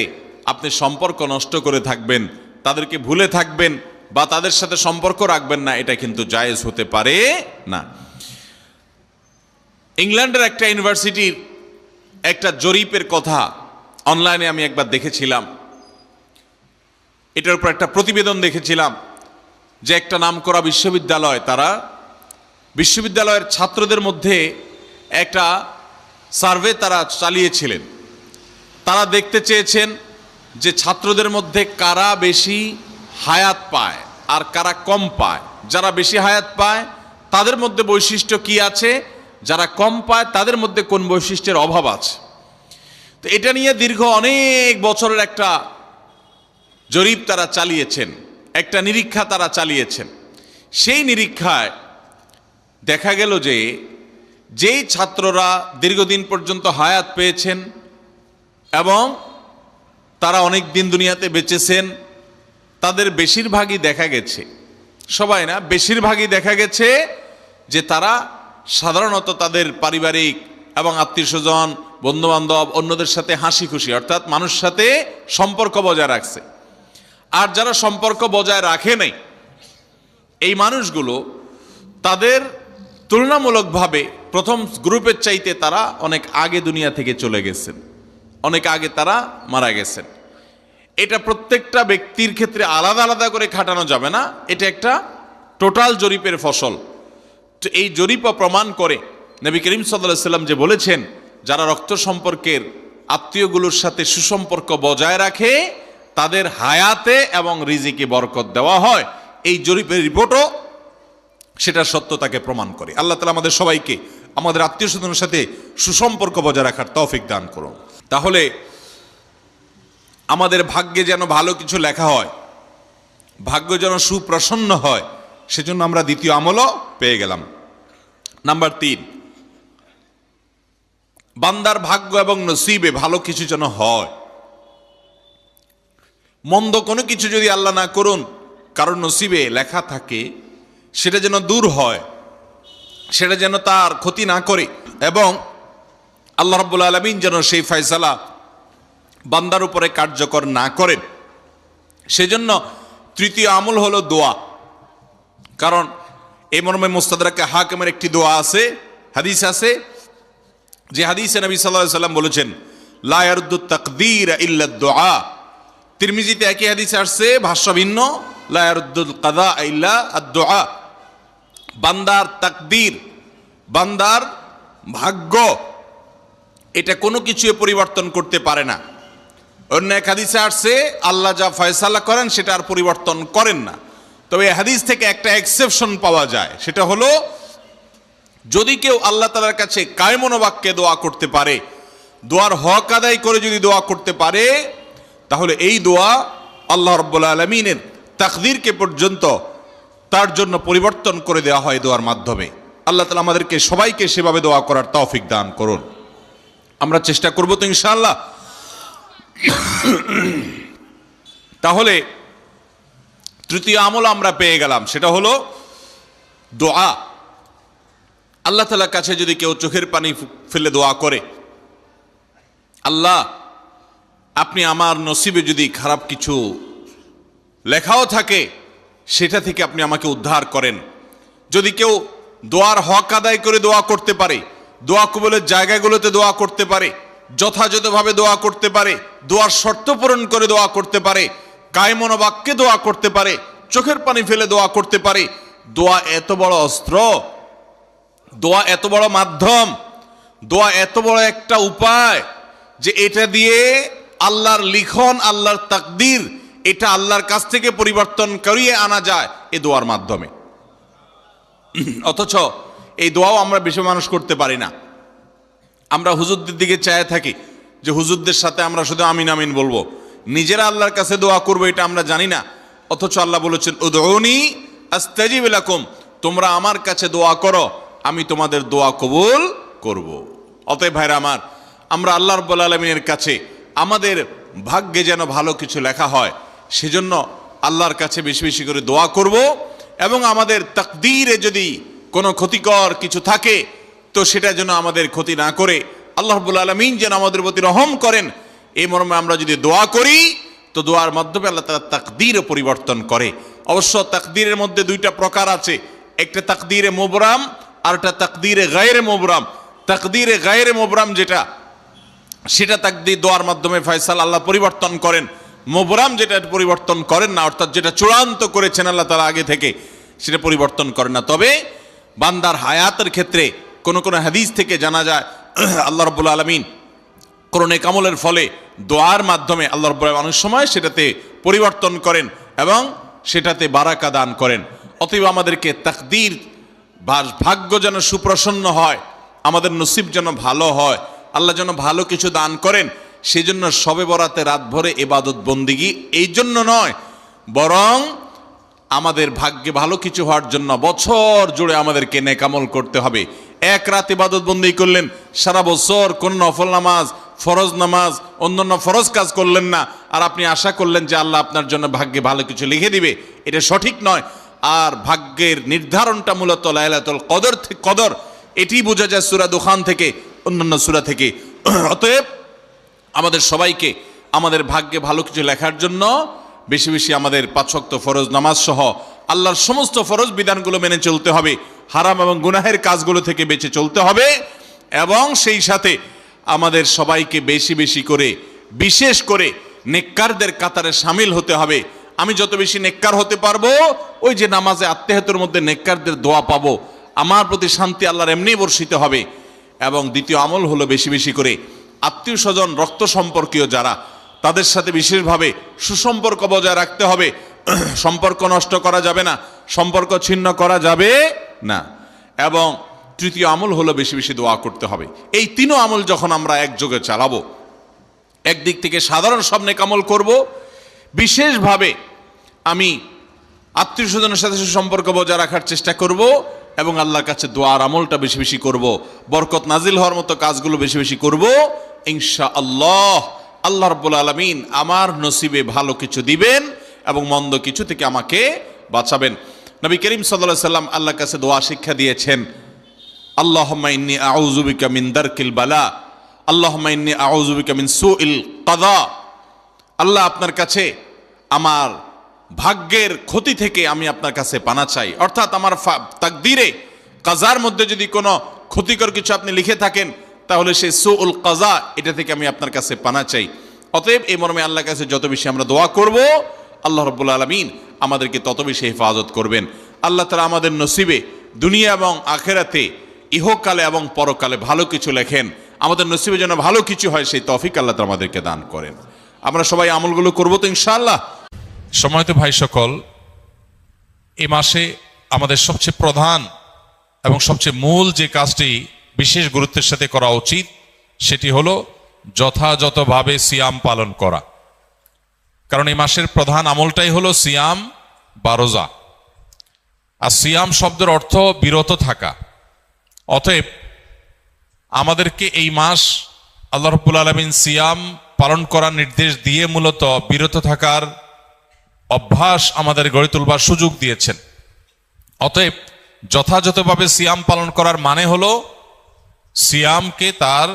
আপনি সম্পর্ক নষ্ট করে থাকবেন, তাদেরকে ভুলে থাকবেন বা তাদের সাথে সম্পর্ক রাখবেন না, এটা কিন্তু জায়েজ হতে পারে না। ইংল্যান্ডের একটা ইউনিভার্সিটির একটা জরিপের কথা অনলাইনে আমি একবার দেখেছিলাম। এটার উপর একটা প্রতিবেদন দেখেছিলাম যে একটা নামকরা বিশ্ববিদ্যালয়, তারা বিশ্ববিদ্যালয়ের ছাত্রদের মধ্যে একটা সার্ভে তারা চালিয়েছিলেন। তারা দেখতে চেয়েছেন যে ছাত্রদের মধ্যে কারা বেশি হায়াত পায় আর কারা কম পায়। যারা বেশি হায়াত পায় তাদের মধ্যে বৈশিষ্ট্য কি আছে, যারা কম পায় তাদের মধ্যে কোন বৈশিষ্ট্যের অভাব আছে। তো এটা নিয়ে দীর্ঘ অনেক বছরের একটা জরিপ তারা চালিয়েছেন, একটা নিরীক্ষা তারা চালিয়েছেন। সেই নিরীক্ষায় দেখা গেল যে যেই ছাত্ররা দীর্ঘদিন পর্যন্ত হায়াত পেয়েছেন এবং তারা অনেক দিন দুনিয়াতে বেঁচেছেন, তাদের বেশিরভাগই দেখা গেছে, সবাই না, বেশিরভাগই দেখা গেছে যে তারা সাধারণত তাদের পারিবারিক এবং আত্মীয় স্বজন, বন্ধুবান্ধব, অন্যদের সাথে হাসি খুশি, অর্থাৎ মানুষের সাথে সম্পর্ক বজায় রাখছে। আর যারা সম্পর্ক বজায় রাখে নাই, এই মানুষগুলো তাদের তুলনামূলকভাবে প্রথম গ্রুপের চাইতে তারা অনেক আগে দুনিয়া থেকে চলে গেছেন, অনেক আগে তারা মারা গেছেন। এটা প্রত্যেকটা ব্যক্তির ক্ষেত্রে আলাদা আলাদা করে খাটানো যাবে না, এটা একটা টোটাল জরিপের ফসল। তো এই জরিপও প্রমাণ করে নবী করিম সাল্লাল্লাহু আলাইহি ওয়াসাল্লাম যে বলেছেন, যারা রক্ত সম্পর্কের আত্মীয়গুলোর সাথে সুসম্পর্ক বজায় রাখে তাদের হায়াতে এবং রিজিকে বরকত দেওয়া হয়। এই জরিপের রিপোর্টও সেটা সত্যতাকে প্রমাণ করে। আল্লাহ তাআলা আমাদের সবাইকে আমাদের আত্মীয় স্বজনের সাথে সুসম্পর্ক বজায় রাখার তৌফিক দান করুন। তাহলে আমাদের ভাগ্যে যেন ভালো কিছু লেখা হয়, ভাগ্য যেন সুপ্রসন্ন হয়, সেজন্য আমরা দ্বিতীয় আমলও পেয়ে গেলাম। নাম্বার 3, বান্দার ভাগ্য এবং নসিবে ভালো কিছু যেন হয়। মন্দ কোনো কিছু যদি আল্লাহ না করুন কারণ নসিবে লেখা থাকে, সেটা যেন দূর হয়, সেটা যেন তার ক্ষতি না করে, এবং আল্লাহ রাব্বুল আলামিন যেন সেই ফয়সালা বান্দার উপরে কার্যকর না করেন। সেজন্য তৃতীয় আমল হলো দোয়া। কারণ এই মর্মে মুস্তাদরাকে হাকিমের একটি দোয়া আছে, হাদিস আছে, যে হাদিসে নবী সাল্লাল্লাহু আলাইহি ওয়াসাল্লাম বলেছেন, লা ইয়ারুদ্দু তাকদীর ইল্লা দুআ। তিরমিজিতে একই হাদিস আসছে, ভাষ্য ভিন্ন, লা ইয়ারুদ্দুল কাদা ইল্লা আদ-দুআ। বান্দার তাকদীর, বান্দার ভাগ্য, এটা কোনো কিছু পরিবর্তন করতে পারে না। অন্য এক হাদিসে আসছে, আল্লাহ যা ফয়সালা করেন সেটা আর পরিবর্তন করেন না। তবে এই হাদিস থেকে একটা এক্সেপশন পাওয়া যায়, সেটা হলো যদি কেউ আল্লাহ তাআলার কাছে কায়মন বাক্যে দোয়া করতে পারে, দোয়ার হক আদায় করে যদি দোয়া করতে পারে, তাহলে এই দোয়া আল্লাহ রাব্বুল আলামিনের তাকদীরকে পর্যন্ত তার জন্য পরিবর্তন করে দেওয়া হয় দোয়ার মাধ্যমে। আল্লাহ তাআলা আমাদেরকে সবাইকে সেভাবে দোয়া করার তৌফিক দান করুন। আমরা চেষ্টা করব তো ইনশাআল্লাহ। তাহলে তৃতীয় আমল আমরা পেয়ে গেলাম, সেটা হলো দোয়া। আল্লাহ তাআলার কাছে যদি কেউ চোখের পানি ফেলে দোয়া করে, আল্লাহ আপনি আমার নসিবে যদি খারাপ কিছু লেখাও থাকে সেটা থেকে আপনি আমাকে উদ্ধার করেন। যদি কেউ দোয়ার হক আদায় করে দোয়া করতে পারে, দোয়া কবুলের জায়গাগুলোতে দোয়া করতে পারে, যথাযথভাবে দোয়া করতে পারে, দোয়ার শর্ত পূরণ করে দোয়া করতে পারে, কায়মন বাক্যে দোয়া করতে পারে, চোখের পানি ফেলে দোয়া করতে পারে, দোয়া এত বড় অস্ত্র, দোয়া এত বড় মাধ্যম, দোয়া এত বড় একটা উপায় যে এটা দিয়ে আল্লাহর লিখন, আল্লাহর তাকদীর, এটা আল্লাহর কাছ থেকে পরিবর্তন করিয়ে আনা যায় এই দোয়ার মাধ্যমে। অথচ এই দোয়াও আমরা বেশি মানুষ করতে পারি না। আমরা হুজুরদের দিকে চায় থাকি যে হুজুরদের সাথে আমরা শুধু আমিন আমিন বলবো, নিজেরা আল্লাহর কাছে দোয়া করবো এটা আমরা জানি না। অথচ আল্লাহ বলেছেন উদউনি আস্তাজিব লাকুম, তোমরা আমার কাছে দোয়া করো, আমি তোমাদের দোয়া কবুল করব। অতএব ভাইরা আমার, আমরা আল্লাহ রাব্বুল আলামিনের কাছে আমাদের ভাগ্যে যেন ভালো কিছু লেখা হয়, সেজন্য আল্লাহর কাছে বেশি বেশি করে দোয়া করব। এবং আমাদের তাকদীরে যদি কোনো ক্ষতিকর কিছু থাকে তো সেটা যেন আমাদের ক্ষতি না করে আল্লাহ রাব্বুল আলামিন যেন আমাদের প্রতি রহম করেন, এই মর্মে আমরা যদি দোয়া করি তো দোয়ার মাধ্যমে আল্লাহ তাআলা তাকদীরও পরিবর্তন করে। অবশ্য তাকদীরের মধ্যে দুইটা প্রকার আছে, একটা তাকদীরে মুবরাম আর একটা তাকদীরে গায়রে মুবরাম। তাকদীরে গায়রে মুবরাম যেটা, সেটা তাকদীর দোয়ার মাধ্যমে ফয়সালা আল্লাহ পরিবর্তন করেন। মুবরাম যেটা পরিবর্তন করেন না, অর্থাৎ যেটা চূড়ান্ত করেছেন আল্লাহ তাআলা আগে থেকে, সেটা পরিবর্তন করেন না। তবে বান্দার হায়াতের ক্ষেত্রে কোন কোন হাদিস থেকে জানা যায় আল্লাহ রাব্বুল আলামিন কোন নেক আমলের ফলে দোয়ার মাধ্যমে আল্লাহ রাব্বুল আলামিন অনেক সময় সেটাতে পরিবর্তন করেন এবং সেটাতে বারাকা দান করেন। অতএব আমাদেরকে তাকদীর, ভাগ্য যেন সুপ্রসন্ন হয়, আমাদের নসিব যেন ভালো হয়, আল্লাহ যেন ভালো কিছু দান করেন, সেই জন্য শবে বরাতে রাত ভরে ইবাদত বন্দিগি এই জন্য নয়, বরং আমাদের ভাগ্যে ভালো কিছু হওয়ার জন্য বছর জুড়ে আমাদেরকে নেক আমল করতে হবে। এক রাত ইবাদত বন্দি করলেন, সারা বছর কোন নফল নামাজ, ফরজ নামাজ, অন্যান্য ফরজ কাজ করলেন না, আর আপনি আশা করলেন যে আল্লাহ আপনার জন্য ভাগ্যে ভালো কিছু লিখে দিবে, এটা সঠিক নয়। আর ভাগ্যের নির্ধারণটা মূলত লাইলাতুল কদর, এটি বোঝা যায় সূরা দুখান থেকে, অন্যান্য সূরা থেকে। অতএব আমাদের সবাইকে আমাদের ভাগ্যে ভালো কিছু লেখার জন্য বেশি বেশি আমাদের 5 ওয়াক্ত ফরজ নামাজ সহ আল্লাহর সমস্ত ফরজ বিধানগুলো মেনে চলতে হবে, হারাম এবং গুনাহের কাজগুলো থেকে বেঁচে চলতে হবে, এবং সেই সাথে আমাদের সবাইকে বেশি বেশি করে, বিশেষ করে নেককারদের কাতারে শামিল হতে হবে। আমি যত বেশি নেককার হতে পারবো, ওই যে নামাজে আত্মেহাতের মধ্যে নেককারদের দোয়া পাবো, আমার প্রতি শান্তি আল্লাহর এমনি বর্ষিত হবে। এবং দ্বিতীয় আমল হলো বেশি বেশি করে আত্মীয় স্বজন, রক্ত সম্পর্কীয় যারা, তাদের সাথে বিশেষভাবে সুসম্পর্ক বজায় রাখতে হবে। সম্পর্ক নষ্ট করা যাবে না, সম্পর্ক ছিন্ন করা যাবে না। এবং তৃতীয় আমল হলো বেশি বেশি দোয়া করতে হবে। এই তিনও আমল যখন আমরা একযোগে চালাবো, একদিক থেকে সাধারণ সব নেক আমল করব, বিশেষভাবে আমি আত্মীয় স্বজনের সাথে সুসম্পর্ক বজায় রাখার চেষ্টা করব, এবং আল্লাহর কাছে দোয়ার আমলটা বেশি বেশি করব, বরকত নাজিল হওয়ার মতো কাজগুলো বেশি বেশি করব, ইনশাআল্লাহ আল্লাহ রাব্বুল আলামিন আমার নসিবে ভালো কিছু দিবেন এবং মন্দ কিছু থেকে আমাকে বাঁচাবেন। নবী করিম সাল্লাল্লাহু আলাইহি সাল্লাম আল্লাহর কাছে দোয়া শিক্ষা দিয়েছেন, আল্লাহুম্মা ইন্নী আউযু বিকা মিন দারকিল বালা, আল্লাহুম্মা ইন্নী আউযু বিকা মিন সুইল কাদা। আল্লাহ, আপনার কাছে আমার ভাগ্যের ক্ষতি থেকে আমি আপনার কাছে পানা চাই। অর্থাৎ আমার তাকদীরে, কাজার মধ্যে যদি কোনো ক্ষতিকর কিছু আপনি লিখে থাকেন, তাহলে সেই সুউল কাজা, এটা থেকে আমি আপনার কাছে পানা চাই। অতএব এই মর্মে আল্লাহর কাছে যত বেশি আমরা দোয়া করব, আল্লাহ রাব্বুল আলামিন আমাদেরকে তত বেশি হেফাজত করবেন। আল্লাহ তাআলা আমাদের নসিবে দুনিয়া এবং আখিরাতে, ইহকালে এবং পরকালে ভালো কিছু লেখেন, আমাদের নসিবে যেন ভালো কিছু হয় সেই তৌফিক আল্লাহ তাআলা আমাদেরকে দান করেন। আমরা সবাই আমলগুলো করব তো ইনশাআল্লাহ। সম্মানিত ভাই সকল, এই মাসে আমাদের সবচেয়ে প্রধান এবং সবচেয়ে মূল যে কাজটি বিশেষ গুরুত্বের সাথে করা উচিত, সেটি হলো যথাযথভাবে সিয়াম পালন করা। কারণ এই মাসের প্রধান আমলটাই হলো সিয়াম বা রোজা। আর সিয়াম শব্দের অর্থ বিরত থাকা। অতএব আমাদেরকে এই মাস আল্লাহ রাব্বুল আলামিন সিয়াম পালন করার নির্দেশ দিয়ে মূলত বিরত থাকার অভ্যাস আমাদের গড়ে তুলবার সুযোগ দিয়েছেন। অতএব যথাযথভাবে সিয়াম পালন করার মানে হলো সিয়ামকে তার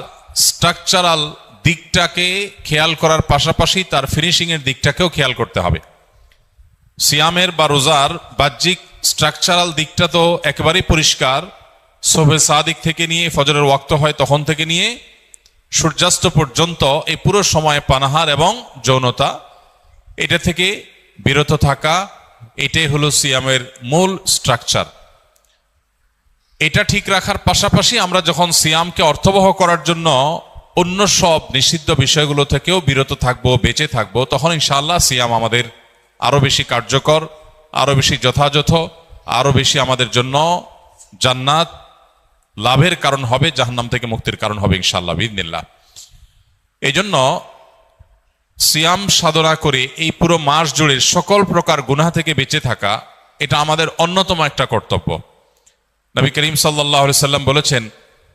স্ট্রাকচারাল দিকটাকে খেয়াল করার পাশাপাশি তার ফিনিশিং এর দিকটাকেও খেয়াল করতে হবে। সিয়ামের বা রোজার বাহ্যিক স্ট্রাকচারাল দিকটা তো একেবারেই পরিষ্কার। সুবহে সাদিক থেকে নিয়ে ফজরের ওয়াক্ত হয় তখন থেকে নিয়ে সূর্যাস্ত পর্যন্ত এই পুরো সময় পানাহার এবং যৌনতা, এটা থেকে বিরত থাকা, এটাই হলো সিয়ামের মূল স্ট্রাকচার। এটা ঠিক রাখার পাশাপাশি আমরা যখন সিয়ামকে অর্থবহ করার জন্য অন্য সব নিষিদ্ধ বিষয়গুলো থেকেও বিরত থাকবো, বেঁচে থাকবো, তখন ইনশাআল্লাহ সিয়াম আমাদের আরো বেশি কার্যকর, আরো বেশি যথাযথ, আরো বেশি আমাদের জন্য জান্নাত লাভের কারণ হবে, জাহান্নাম থেকে মুক্তির কারণ হবে ইনশাআল্লাহ বিইذনিল্লাহ। এই জন্য সিয়াম সাধনা করে এই পুরো মাস জুড়ে সকল প্রকার গুনাহ থেকে বেঁচে থাকা, এটা আমাদের অন্যতম একটা কর্তব্য। নবী করিম সাল্লাল্লাহু আলাইহি সাল্লাম বলেছেন,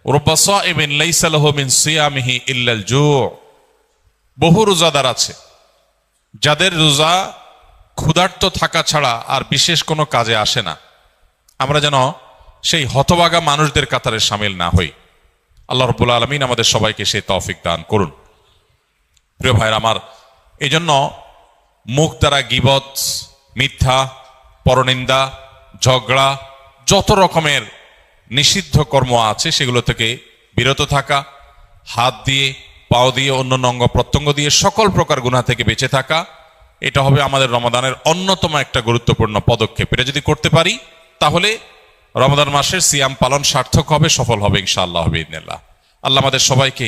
রুব্বা সাইমিন লাইসা লাহু মিন সিয়ামিহি ইল্লাল জু'। বহু রোজাদার আছে যাদের রোজা ক্ষুধার্ত থাকা ছাড়া আর বিশেষ কোনো কাজে আসে না। আমরা যেন সেই হতভাগা মানুষদের কাতারে শামিল না হই। আল্লাহ রাব্বুল আলামিন আমাদের সবাইকে সেই তৌফিক দান করুন। প্রিয় ভাইরা আমার, এই জন্য মুখ দ্বারা গীবত, মিথ্যা, পরনিন্দা, ঝগড়া, যত রকমের নিষিদ্ধ কর্ম আছে সেগুলো থেকে বিরত থাকা, হাত দিয়ে, পাও দিয়ে, অন্য অঙ্গ প্রত্যঙ্গ দিয়ে সকল প্রকার গুনাহ থেকে বেঁচে থাকা, এটা হবে আমাদের রমাদানের অন্যতম একটা গুরুত্বপূর্ণ পদক্ষেপ। এটা যদি করতে পারি তাহলে রমাদান মাসের সিয়াম পালন সার্থক হবে, সফল হবে ইনশাআল্লাহ বিইذনিল্লাহ। আল্লাহ আমাদের সবাইকে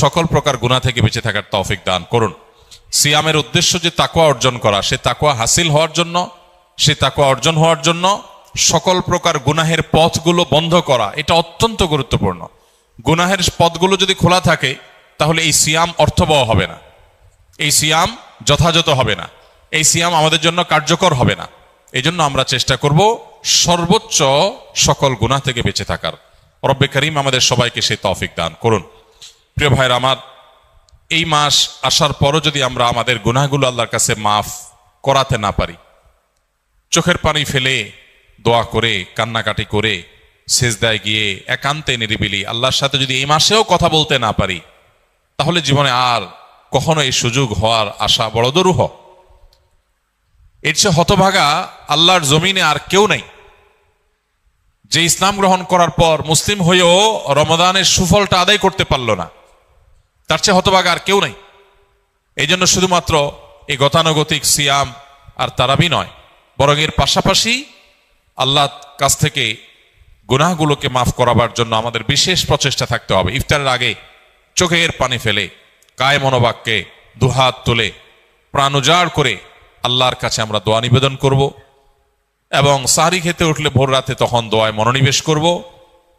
সকল প্রকার গুনাহ থেকে বেঁচে থাকার তৌফিক দান করুন। সিয়ামের উদ্দেশ্য যে তাকওয়া অর্জন করা, সে তাকওয়া হাসিল হওয়ার জন্য, সে তাকওয়া অর্জন হওয়ার জন্য সকল প্রকার গুনাহের পথগুলো বন্ধ করা, এটা অত্যন্ত গুরুত্বপূর্ণ। গুনাহের পথগুলো যদি খোলা থাকে তাহলে এই সিয়াম অর্থবহ হবে না, এই সিয়াম যথাযথ হবে না, এই সিয়াম আমাদের জন্য কার্যকর হবে না। এই জন্য আমরা চেষ্টা করব সর্বোচ্চ সকল গুনাহ থেকে বেঁচে থাকার। রব্বে করিম আমাদের সবাইকে সেই তৌফিক দান করুন। প্রিয় ভাইরা আমার, এই মাস আসার পরও যদি আমরা আমাদের গুনাহগুলো আল্লাহর কাছে মাফ করাতে না পারি, চোখের পানি ফেলে, দোয়া করে, কান্নাকাটি করে, সিজদায় গিয়ে একান্তে নিরিবিলি আল্লাহর সাথে যদি এই মাসেও কথা বলতে না পারি, তাহলে জীবনে আর কখনো এই সুযোগ হওয়ার আশা বড় দুরূহ। এর চেয়ে হতভাগা আল্লাহর জমিনে আর কেউ নেই, যে ইসলাম গ্রহণ করার পর মুসলিম হয়েও রমাদানের সুফলটা আদায় করতে পারল না। তার চেয়ে হতভাগা আর কেউ নেই। এই জন্য শুধুমাত্র এই গতানুগতিক সিয়াম আর তারাবি নয়, বরং এর পাশাপাশি আল্লাহর কাছ থেকে গুনাহগুলোকে মাফ করাবার জন্য আমাদের বিশেষ প্রচেষ্টা থাকতে হবে। ইফতারের আগে চোখের পানি ফেলে, কায় মনোবাক্যে দুহাত তুলে, প্রাণ উজাড় করে আল্লাহর কাছে আমরা দোয়া নিবেদন করব। এবং সাহরি খেতে উঠলে ভোর রাতে তখন দোয়ায় মনোনিবেশ করব।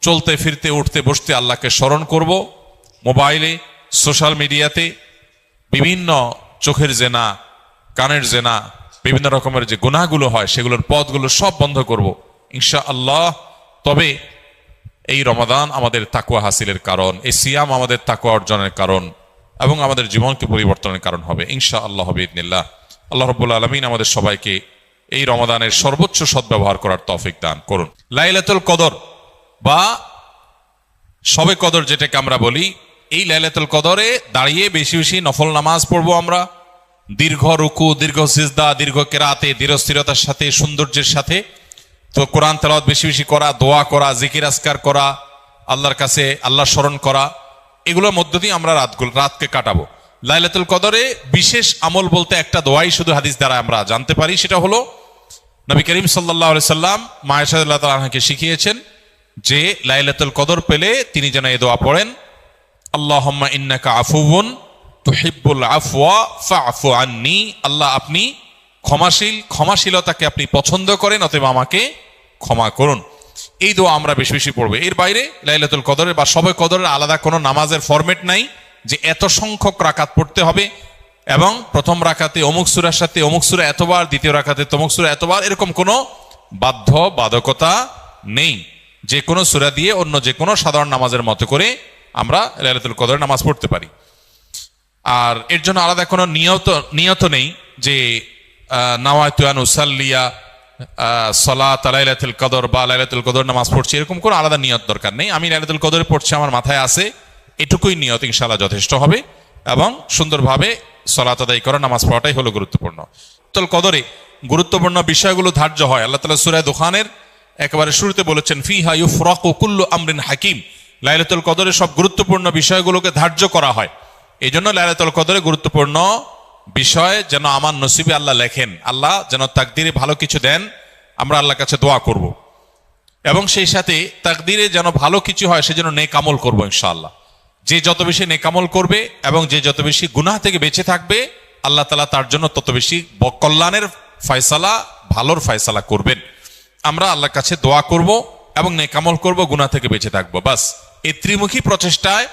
চলতে ফিরতে, উঠতে বসতে আল্লাহকে স্মরণ করব। মোবাইলে, সোশ্যাল মিডিয়াতে বিভিন্ন চোখের জেনা, কানের জেনা, বিভিন্ন রকমের যে গুনাহগুলো হয় সেগুলোর পথগুলো সব বন্ধ করব ইনশাআল্লাহ। তবে এই রমাদান আমাদের তাকওয়া হাসিলের কারণ, এই সিয়াম আমাদের তাকওয়া অর্জনের কারণ এবং আমাদের জীবনকে পরিবর্তনের কারণ হবে ইনশাআল্লাহ বিইذনিল্লাহ। আল্লাহ রাব্বুল আলামিন আমাদের সবাইকে এই রমাদানের সর্বোচ্চ সদ্ব্যবহার করার তৌফিক দান করুন। লাইলাতুল কদর বা শবে কদর যেটাকে আমরা বলি, এই লাইলাতুল কদরে দাঁড়িয়ে বেশি বেশি নফল নামাজ পড়বো আমরা, দীর্ঘ রুকু, দীর্ঘ সিজদা, দীর্ঘ কেরাতে, দৃঢ়স্থিরতার সাথে, সৌন্দর্যের সাথে। তো কোরআন তেলাওয়াত বেশি বেশি করা, দোয়া করা, জিকির আজকার করা, আল্লাহর কাছে আল্লাহ স্মরণ করা, এগুলোর মধ্য দিয়ে আমরা রাতকে কাটাবো। লাইলাতুল কদরে বিশেষ আমল বলতে একটা দোয়াই শুধু হাদিস দ্বারা আমরা জানতে পারি, সেটা হলো নবী করিম সাল্লাল্লাহু আলাইহি সাল্লাম মা আয়েশা রাদিয়াল্লাহু তাআলা আনহাকে শিখিয়েছেন যে লাইলাতুল কদর পেলে তিনি যেন এই দোয়া পড়েন, আল্লাহুম্মা ইন্নাকা আফুউন তুহিব্বুল আফওয়া ফা'ফু আন্নি। আল্লাহ, আপনি ক্ষমাশীল, ক্ষমাশীলতাকে আপনি পছন্দ করেন, অতএব আমাকে ক্ষমা করুন। এই দোয়া আমরা বেশি বেশি পড়বো। এর বাইরে লাইলাতুল কদরের বা শবে কদরের আলাদা কোনো নামাজের ফরম্যাট নাই যে এত সংখ্যক রাকাত পড়তে হবে এবং প্রথম রাকাতে অমুক সূরার সাথে অমুক সূরা এতবার, দ্বিতীয় রাকাতে তমুক সূরা এতবার, এরকম কোনো বাধ্যবাধকতা নেই। যে কোনো সূরা দিয়ে অন্য যে কোনো সাধারণ নামাজের মতো করে আমরা লাইলাতুল কদরের নামাজ পড়তে পারি। আর এর জন্য আলাদা কোনো নিয়ত নেই যে নাওয়াইতু আন উসাল্লিয়া সালাত লাইলাতুল কদর বা লাইলাতুল কদর নামাজ পড়ছি, এরকম কোনো আলাদা নিয়ত দরকার নেই। আমি লাইলাতুল কদরে পড়ছি, আমার মাথায় আছে, এটুকুই নিয়ত ইনশাআল্লাহ যথেষ্ট হবে এবং সুন্দরভাবে সালাত আদায় করা, নামাজ পড়াটাই হলো গুরুত্বপূর্ণ। লাইলাতুল কদরে গুরুত্বপূর্ণ বিষয়গুলো ধার্য হয়। আল্লাহ তাআলা সূরা দুখানের একেবারে শুরুতে বলেছেন, ফিহা ইউফরাকু কুল্লু আমরিন হাকিম। লাইলাতুল কদরে সব গুরুত্বপূর্ণ বিষয়গুলোকে ধার্য করা হয়। এই জন্য লাইলাতুল কদরে গুরুত্বপূর্ণ বিষয় যেন আমার নসিবে আল্লাহ লেখেন, আল্লাহ যেন তাকদিরে ভালো কিছু দেন, আমরা আল্লাহর কাছে দোয়া করব। এবং সেই সাথে তাকদিরে যেন ভালো কিছু হয় সেজন্য নেক আমল করবো ইনশাআল্লাহ। যে যত বেশি নেক আমল করবে এবং যে যত বেশি গুনাহ থেকে বেঁচে থাকবে, আল্লাহ তাআলা তার জন্য তত বেশি কল্যাণের ফয়সালা, ভালোর ফয়সালা করবেন। আমরা আল্লাহর কাছে দোয়া করব এবং নেক আমল করব, গুনাহ থেকে বেঁচে থাকবো। বাস এই ত্রিমুখী প্রচেষ্টায়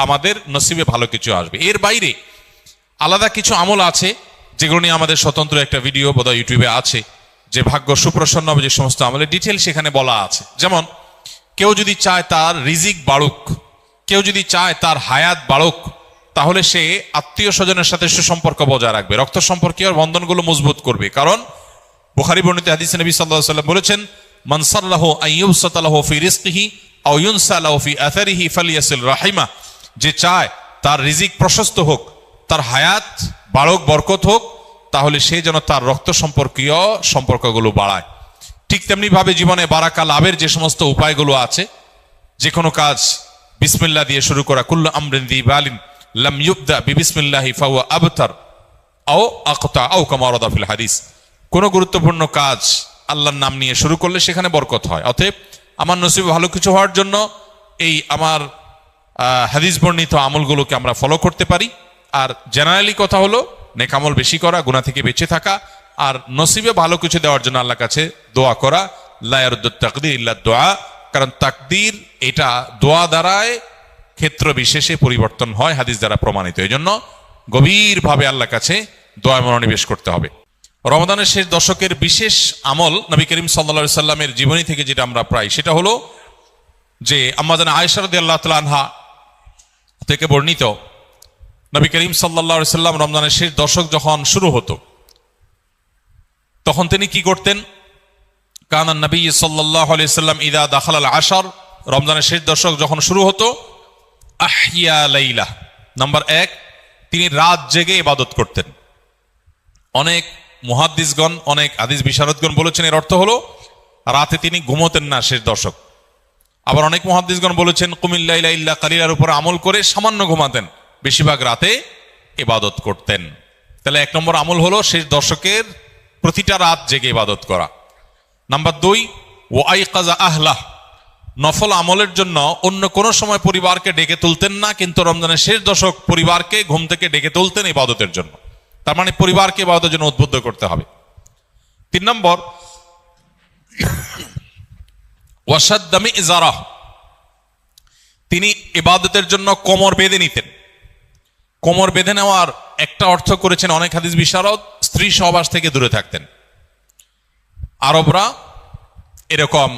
আমাদের নসিবে ভালো কিছু আসবে। এর বাইরে আলাদা কিছু আমল আছে যেগুলো নিয়ে আমাদের স্বতন্ত্র একটা ভিডিও বোধহয় ইউটিউবে আছে, যে ভাগ্য সুপ্রসন্ন হবে যে সমস্ত আমলের ডিটেল সেখানে বলা আছে। যেমন কেউ যদি চায় তার রিজিক বাড়ুক, কেউ যদি চায় তার হায়াত বাড়ুক, তাহলে সে আত্মীয় স্বজনের সাথে সুসম্পর্ক বজায় রাখবে, রক্ত সম্পর্কীয় বন্ধনগুলো মজবুত করবে। কারণ বুখারী বর্ণিত হাদিসে নবী সাল্লাল্লাহু আলাইহি ওয়াসাল্লাম বলেছেন, মান সাল্লাহু আন ইউবসাতা লাহু ফি রিজকিহি আও ইউনসা লাহু ফি আথারিহি ফালিয়াসিল রাহিমা, যে চায় তার রিজিক প্রশস্ত হোক, তার হায়াত বাড়ুক, বরকত হোক, তাহলে সে যেন তার রক্ত সম্পর্কীয় সম্পর্কগুলো বাড়ায়। ঠিক তেমনি ভাবে জীবনে বারাকা লাভের যে সমস্ত উপায়গুলো আছে, যে কোনো কাজ বিসমিল্লাহ দিয়ে শুরু করা, কুল্লু আমরিন যি বালিন লাম ইউবদা বিবিসমিল্লাহি ফাহুয়া আবতার আও আকতা আও কামা ওয়ারাদা ফিল হাদিস। কোন গুরুত্বপূর্ণ কাজ আল্লাহর নাম নিয়ে শুরু করলে সেখানে বরকত হয়। অতএব আমার নসিবে ভালো কিছু হওয়ার জন্য এই আমার হাদিস বর্ণিত আমলগুলোকে আমরা ফলো করতে পারি। আর জেনারেলি কথা হলো নেক আমল বেশি করা, গুনাহ থেকে বেঁচে থাকা, আর নসিবে ভালো কিছু দেওয়ার জন্য আল্লাহর কাছে দোয়া করা। লা ইয়ারুদ্দুত তাকদীর ইল্লা দুআ, কারণ তাকদীর এটা দোয়া দ্বারায় ক্ষেত্র বিশেষে পরিবর্তন হয়, হাদিস দ্বারা প্রমাণিত। এই জন্য গভীরভাবে আল্লাহর কাছে দোয়া মনোনিবেশ করতে হবে। রমাদানের শেষ দশকের বিশেষ আমল নবী করিম সাল্লাল্লাহু আলাইহি সাল্লামের জীবনী থেকে যেটা আমরা প্রায়, সেটা হলো যে আম্মা জান আয়েশা রাদিয়াল্লাহু তাআলা আনহা থেকে বর্ণিত, নবী করিম সাল্লাল্লাহু আলাইহি সাল্লাম রমজানের শেষ দশক যখন শুরু হতো তখন তিনি কি করতেন? কানান নবী সাল্লাল্লাহু আলাইহি সাল্লাম ইদা দাখালাল আশর, রমজানের শেষ দশক যখন শুরু হতো, আহইয়া লাইলা, নাম্বার 1, তিনি রাত জেগে ইবাদত করতেন। অনেক মুহাদ্দিসগণ, অনেক হাদিস বিশারদগণ বলেছেন এর অর্থ হলো রাতে তিনি ঘুমোতেন না শেষ দশক। আবার অনেক মুহাদ্দিসগণ বলেছেন কুমিল লাইলা ইল্লা কালিলার উপর আমল করে সামান্য ঘুমাতেন, বেশিরভাগ রাতে ইবাদত করতেন। তাহলে 1 নম্বর আমল হলো শেষ দশকের প্রতিটা রাত জেগে ইবাদত করা। নাম্বার 2, ওয়াইকাযা আহলাহ, নফল আমলের জন্য অন্য কোনো সময় পরিবারকে ডেকে তুলতেন না, কিন্তু রমজানের শেষ দশক পরিবারকে ঘুম থেকে ডেকে তুলতেন ইবাদতের জন্য। তার মানে পরিবারকে ইবাদতের জন্য উদ্বুদ্ধ করতে হবে। 3 নম্বর, ওয়াশাদ্দা মিজারাহ, তিনি ইবাদতের জন্য কোমর বেঁধে নিতেন। কোমর বেঁধে নেওয়ার একটা অর্থ করেছেন অনেক হাদিস বিশারদ, স্ত্রী সহবাস থেকে দূরে থাকতেন। আরবরা এরকম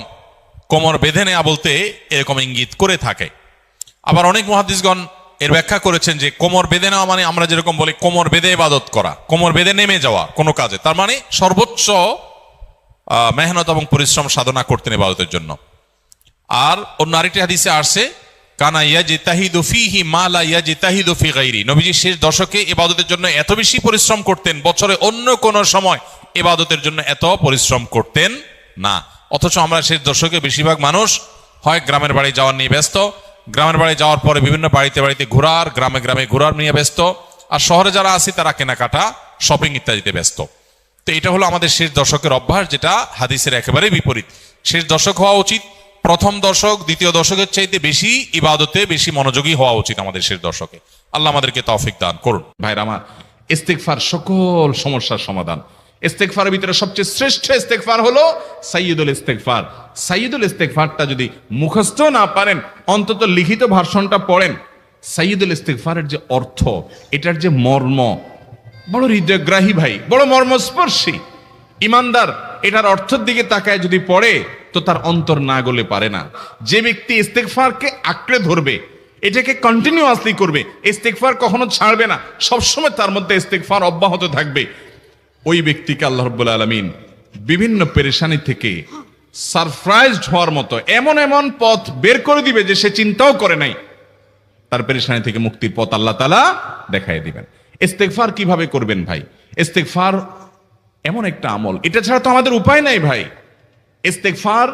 কোমর বেঁধে নেওয়া বলতে এরকম ইঙ্গিত করে থাকে। আবার অনেক মুহাদ্দিসগণ এর ব্যাখ্যা করেছেন যে কোমর বেঁধে নেওয়া মানে আমরা যেরকম বলি কোমর বেঁধে ইবাদত করা, কোমর বেঁধে নেমে যাওয়া কোনো কাজে, তার মানে সর্বোচ্চ মেহনত এবং পরিশ্রম সাধনা করতেন ইবাদতের জন্য। আর অন্য আরেকটি হাদিসে আসছে, কানা ইয়াজতাহিদু ফীহি মা লা ইয়াজতাহিদু ফি গায়রি, নবীজি শেষ দশকে ইবাদতের জন্য এত বেশি পরিশ্রম করতেন, বছরে অন্য কোন সময় ইবাদতের জন্য এত পরিশ্রম করতেন না। অথচ আমরা শেষ দশকে বেশিরভাগ মানুষ হয় গ্রামের বাড়ি যাওয়ার নিয়ে ব্যস্ত, গ্রামের বাড়ি যাওয়ার পরে বিভিন্ন বাড়িতে বাড়িতে ঘোরার, গ্রামে গ্রামে ঘোরার নিয়ে ব্যস্ত, আর শহরে যারা আছি তারা কেনাকাটা, শপিং ইত্যাদিতে ব্যস্ত। তো এটা হলো আমাদের শেষ দশকের অভ্যাস, যেটা হাদিসের একেবারে বিপরীত। শেষ দশক হওয়া উচিত প্রথম দশক, দ্বিতীয় দশকের চাইতে বেশি ইবাদতে বেশি মনোযোগী হওয়া উচিত আমাদের শেষ দশকে। আল্লাহ আমাদেরকে তৌফিক দান করুন। ভাইরা আমার, ইস্তেগফার সকল সমস্যার সমাধান। ইস্তেগফারের ভিতরে সবচেয়ে শ্রেষ্ঠ ইস্তেগফার হলো সাইয়্যিদুল ইস্তেগফার। সাইয়্যিদুল ইস্তেগফারটা যদি মুখস্থ না পারেন, অন্তত লিখিত ভার্সনটা পড়েন। সাইয়্যিদুল ইস্তেগফারের যে অর্থ, এটার যে মর্ম, বড় হৃদয়গ্রাহী ভাই, বড় মর্মস্পর্শী। ইমানদার এটার অর্থের দিকে তাকায় যদি পড়ে তো তার অন্তর না গলে পারে না। যে ব্যক্তি ইস্তেগফারকে আঁকড়ে ধরবে, এটাকে কন্টিনিউয়াসলি করবে, ইস্তেগফার কখনো ছাড়বে না, সবসময় তার মধ্যে ইস্তেগফার অব্যাহত থাকবে, ওই ব্যক্তিকে আল্লাহ রাব্বুল আলামিন বিভিন্ন পেরেশানি থেকে সারপ্রাইজড হওয়ার মতো এমন এমন পথ বের করে দিবে যে সে চিন্তাও করে নাই। তার পেরেশানি থেকে মুক্তির পথ আল্লাহ তাআলা দেখায় দিবেন। ইস্তেগফার কিভাবে করবেন ভাই? ইস্তেগফার এমন একটা আমল, এটা ছাড়া তো আমাদের উপায় নাই ভাই। ইস্তেগফার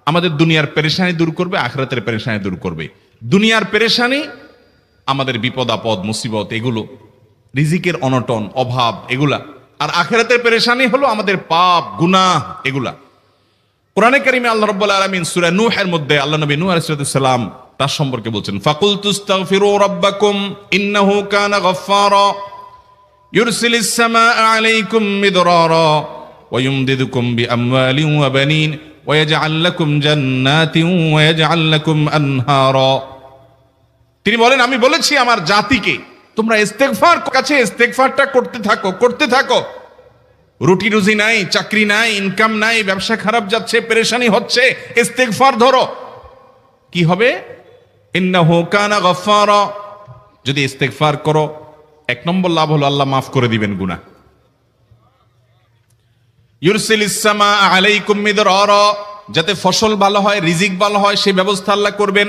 আমাদের দুনিয়ার পেরেশানি দূর করবে, আখিরাতের পেরেশানি দূর করবে। দুনিয়ার পেরেশানি আমাদের বিপদ আপদ মুসিবত, এগুলো রিজিকের অনটন অভাব এগুলা, আর আখিরাতের পেরেশানি হলো আমাদের পাপ গুনাহ এগুলা। কোরআনে কারিমে আল্লাহ রাব্বুল আলামিন সূরা নূহের মধ্যে আল্লাহ নবী নূহ আলাইহিস সালাম তার সম্পর্কে বলছেন, ফাকুলতু আস্তাগফিরু রাব্বাকুম ইন্নাহু কানা গাফফারা ইউরসিলিস সামাআ আলাইকুম মিদরারা ওয়া ইউমদিদুকুম বিআমওয়ালিন ওয়া বানিন ওয়া ইয়াজআল লাকুম জান্নাতিন ওয়া ইয়াজআল লাকুম আনহারা। তিনি বলেন, আমি বলেছি আমার জাতিকে তোমরা ইস্তেগফার কাছে ইস্তেগফারটা করতে থাকো। রুটি রুজি নাই, চাকরি নাই, ইনকাম নাই, ব্যবসা খারাপ যাচ্ছে, পেরেশানি হচ্ছে, ইস্তেগফার ধরো। কি হবে? ইন্নাহু কানা গাফফারা। যদি ইস্তেগফার করো, এক নম্বর লাভ হলো আল্লাহ মাফ করে দিবেন গুনাহ। ইউরসিলিস সামাআ আলাইকুম মিদরারা, যাতে ফসল ভালো হয়, রিজিক ভালো হয়, সেই ব্যবস্থা আল্লাহ করবেন।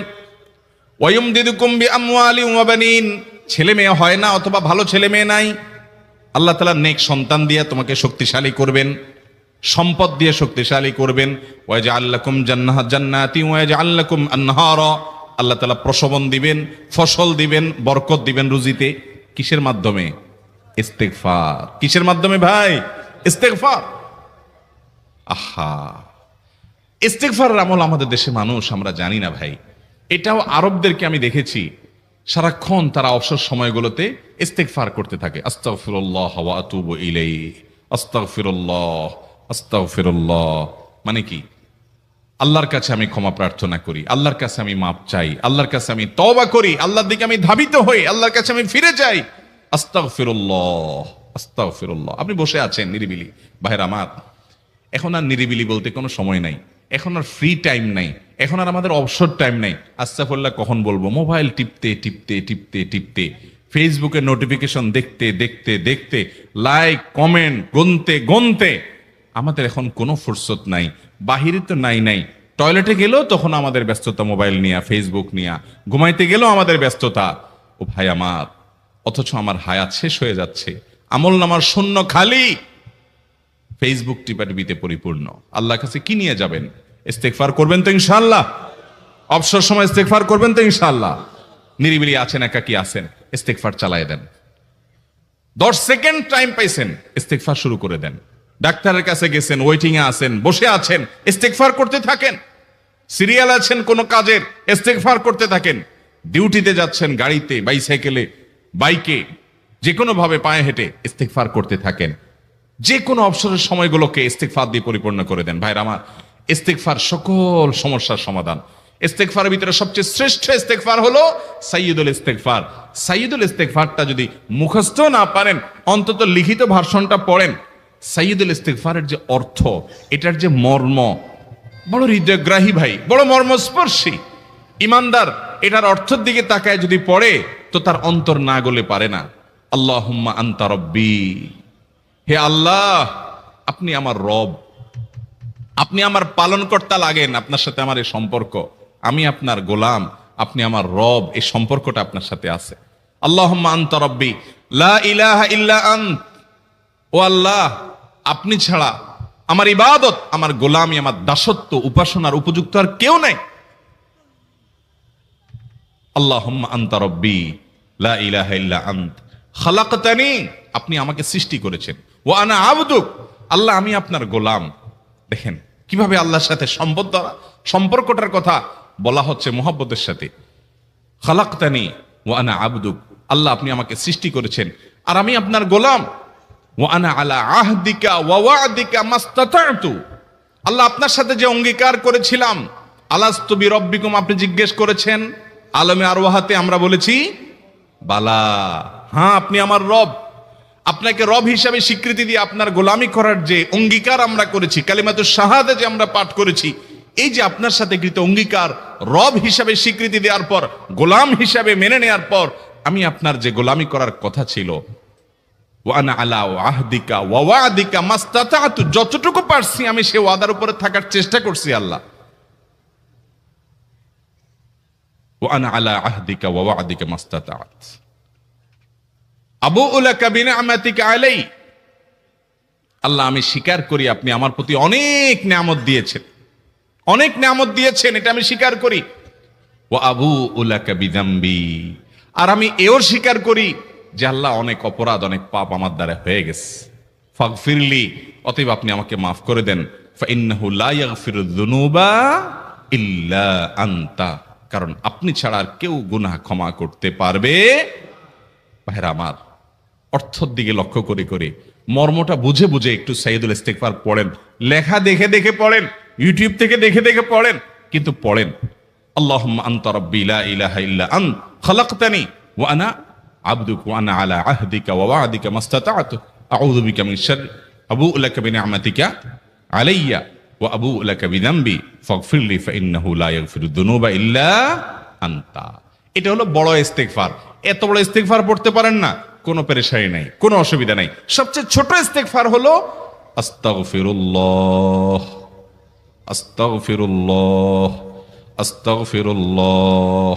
ওয়া ইউমদিদুকুম বিআমওয়ালিন ওয়া বানিন, ছেলে মেয়ে হয় না অথবা ভালো ছেলে মেয়ে নাই, আল্লাহ তাআলা নেক সন্তান দিয়ে তোমাকে শক্তিশালী করবেন, সম্পদ দিয়ে শক্তিশালী করবেন। ওয়া ইয়াজআল লাকুম জান্নাতিন ওয়া ইয়াজআল লাকুম আনহারা, আল্লাহ তাআলা প্রসবন দিবেন, ফসল দিবেন, বরকত দিবেন রুজিতে। কিসের মাধ্যমে? ইস্তেগফার। কিসের মাধ্যমে ভাই? ইস্তেগফার। আহা, ইস্তেগফারের আমল আমাদের দেশে মানুষ আমরা জানি না ভাই। এটাও আরবদেরকে আমি দেখেছি, সারাক্ষণ তারা অবসর সময়গুলোতে ইস্তেগফার করতে থাকে। আস্তাগফিরুল্লাহ ওয়া আতুবু ইলাইহি, আস্তাগফিরুল্লাহ, আস্তাগফিরুল্লাহ। মানে কি? আল্লাহর কাছে আমি ক্ষমা প্রার্থনা করি, আল্লাহর কাছে আমি মাপ চাই, আল্লাহর কাছে আমি তওবা করি, আল্লাহর দিকে আমি ধাবিত হই, আল্লাহর কাছে আমি ফিরে যাই। আস্তাগফিরুল্লাহ, আস্তাগফিরুল্লাহ। আপনি বসে আছেন নিরিবিলি, ভাইরা আমার, এখন আর নিরিবিলি বলতে কোনো সময় নাই, এখন আর ফ্রি টাইম নাই, এখন আর আমাদের অবসর টাইম নাই। আস্তাগফিরুল্লাহ কখন বলবো? মোবাইল টিপতে টিপতে টিপতে টিপতে, ফেসবুকের নোটিফিকেশন দেখতে দেখতে দেখতে, লাইক কমেন্ট গুনতে গুনতে আমাদের এখন কোনো ফুরসত নাই। বাহিরে তো নাই, টয়লেটে গেলেও তখন আমাদের ব্যস্ততা মোবাইল নিয়ে, ফেসবুক নিয়ে, ঘুমাইতে গেলেও আমাদের ব্যস্ততা। ও ভাই আমার, অথচ আমার হায়াত শেষ হয়ে যাচ্ছে, আমল নামার শূন্য খালি, ফেসবুক টিপাটিপিতে পরিপূর্ণ। আল্লাহর কাছে কি নিয়ে যাবেন? ইস্তেগফার করবেন তো ইনশাআল্লাহ? অবসর সময় ইস্তেগফার করবেন তো ইনশাআল্লাহ? নিরিবিলি আছেন, একাকী আছেন, ইস্তেগফার চালায় দেন। 10 সেকেন্ড টাইম পাইছেন, ইস্তেগফার শুরু করে দেন। ডাক্তারের কাছে গেছেন, ওয়েটিং এ আছেন, বসে আছেন, ইস্তেগফার করতে থাকেন। সিরিয়াল আছেন কোন কাজের, ইস্তেগফার করতে থাকেন। ডিউটিতে যাচ্ছেন, গাড়িতে, বাইসাইকেলে, বাইকে, যে কোনো ভাবে পায়ে হেঁটে ইস্তেগফার করতে থাকেন। যে কোনো অবসরের সময়গুলোকে ইস্তেগফার দিয়ে পরিপূর্ণ করে দেন। ভাইরা আমার, ইস্তেগফার সকল সমস্যার সমাধান। ইস্তেগফারের ভিতরে সবচেয়ে শ্রেষ্ঠ ইস্তেগফার হলো সাইয়্যিদুল ইস্তেগফার। সাইয়্যিদুল ইস্তেগফারটা যদি মুখস্থ না পারেন, অন্তত লিখিত ভার্সনটা পড়েন। সাইয়্যিদুল ইস্তেগফারের যে অর্থ, এটার যে মর্ম, বড় হৃদয়গ্রাহী ভাই, বড় মর্মস্পর্শী। ইমানদার এটার অর্থের দিকে তাকায় যদি পড়ে, তো তার অন্তর না গলে পারে না। আল্লাহুম্মা আনতা রব্বি, হে আল্লাহ আপনি আমার রব, আপনি আমার পালনকর্তা লাগেন, আপনার সাথে আমার এই সম্পর্ক, আমি আপনার গোলাম, আপনি আমার রব, এই সম্পর্কটা আপনার সাথে আছে। আল্লাহুম্মা আনতা রব্বি লা ইলাহা ইল্লা আন্ত, ও আল্লাহ আপনি ছাড়া আমার ইবাদত, আমার গোলামি, আমার দাসত্ব, উপাসনার উপযুক্ত আর কেউ নাই। আল্লাহুম্মা আনতা রব্বি লা ইলাহা ইল্লা আন্ত খালাকতানি, আপনি আমাকে সৃষ্টি করেছেন, ওয়া আনা আবদুক, আল্লাহ আমি আপনার গোলাম। দেখেন কিভাবে আল্লাহর সাথে সম্পর্কটার কথা বলা হচ্ছে মুহাব্বতের সাথে। খালাকতানি ওয়া আনা আবদুক, আল্লাহ আপনি আমাকে সৃষ্টি করেছেন আর আমি আপনার গোলাম। ওয়া আনা আলা আহদিকা ওয়া ওয়া'দিকা মাস্তাতা'তু, আল্লাহ আপনার সাথে যে অঙ্গীকার করেছিলাম, আলাস্তু বিরব্বিকুম, আপনি জিজ্ঞেস করেছেন, আলমে আরওয়াহাতে আমরা বলেছি বালা, হ্যাঁ আপনি আমার রব। আপনাকে রব হিসাবে স্বীকৃতি দিয়ে আপনার গোলামি করার যে অঙ্গীকার আমরা করেছি, কালিমাতুশ শাহাদা যে আমরা পাঠ করেছি, এই যে আপনার সাথে কৃত অঙ্গীকার, রব হিসাবে স্বীকৃতি দেওয়ার পর, গোলাম হিসাবে মেনে নেওয়ার পর, আমি আপনার যে গোলামি করার কথা ছিল, ওয়া আনা আলা আহদিকা ওয়া ওয়া'দিকা মাস্তাতা'তু, যতটুকু পারছি আমি সে ওয়াদার উপরে থাকার চেষ্টা করছি আল্লাহ। ওয়া আনা আলা আহদিকা ওয়া ওয়া'দিকা মাস্তাতা'ত আবুউ লাকা বিনি'মাতিকা আলাই, আল্লাহ আমি স্বীকার করি আপনি আমার প্রতি অনেক নিয়ামত দিয়েছেন, অনেক নিয়ামত দিয়েছেন, এটা আমি স্বীকার করি। ওয়া আবুউ লাকা বিযামবি, আর আমি এও স্বীকার করি যে আল্লাহ অনেক অপরাধ, অনেক পাপ আমার দ্বারা হয়ে গেছে। ফাগফিরলি, অতএব আপনি আমাকে মাফ করে দেন। ফাইন্নাহু লা ইয়াগফিরুয যুনুবা ইল্লা আনতা, কারণ আপনি ছাড়া আর কেউ গুনাহ ক্ষমা করতে পারবে। ভাইরা আমার, অর্থের দিকে লক্ষ্য করে করে মর্মটা বুঝে বুঝে একটু সাইয়্যিদুল ইস্তিগফার পড়েন। লেখা দেখে দেখে পড়েন, ইউটিউব থেকে দেখে দেখে পড়েন, কিন্তু পড়েন। আল্লাহুম্মা আনতা রাব্বি লা ইলাহা ইল্লা আনত খালাকতানি ওয়া আনা আবদুকা ওয়া আনা আলা আহদিকা ওয়া ওয়া'দিকা মাস্তাতা'তু আউযু বিকা মিন শাররি আবু'ু লাকা বিনি'মাতিকা আলাইয়া ওয়া আবু'ু লাকা বিযামবি ফাগফিরলি ফাইন্নাহু লা ইয়াগফিরুয যুনুবা ইল্লা আনতা। এটা হলো বড় ইস্তিগফার। এত বড় ইস্তিগফার পড়তে পারেন না, কোনো পেরেশানি নাই, কোনো অসুবিধা নাই। সবচেয়ে ছোট ইস্তিগফার হলো আস্তাগফিরুল্লাহ, আস্তাগফিরুল্লাহ, আস্তাগফিরুল্লাহ।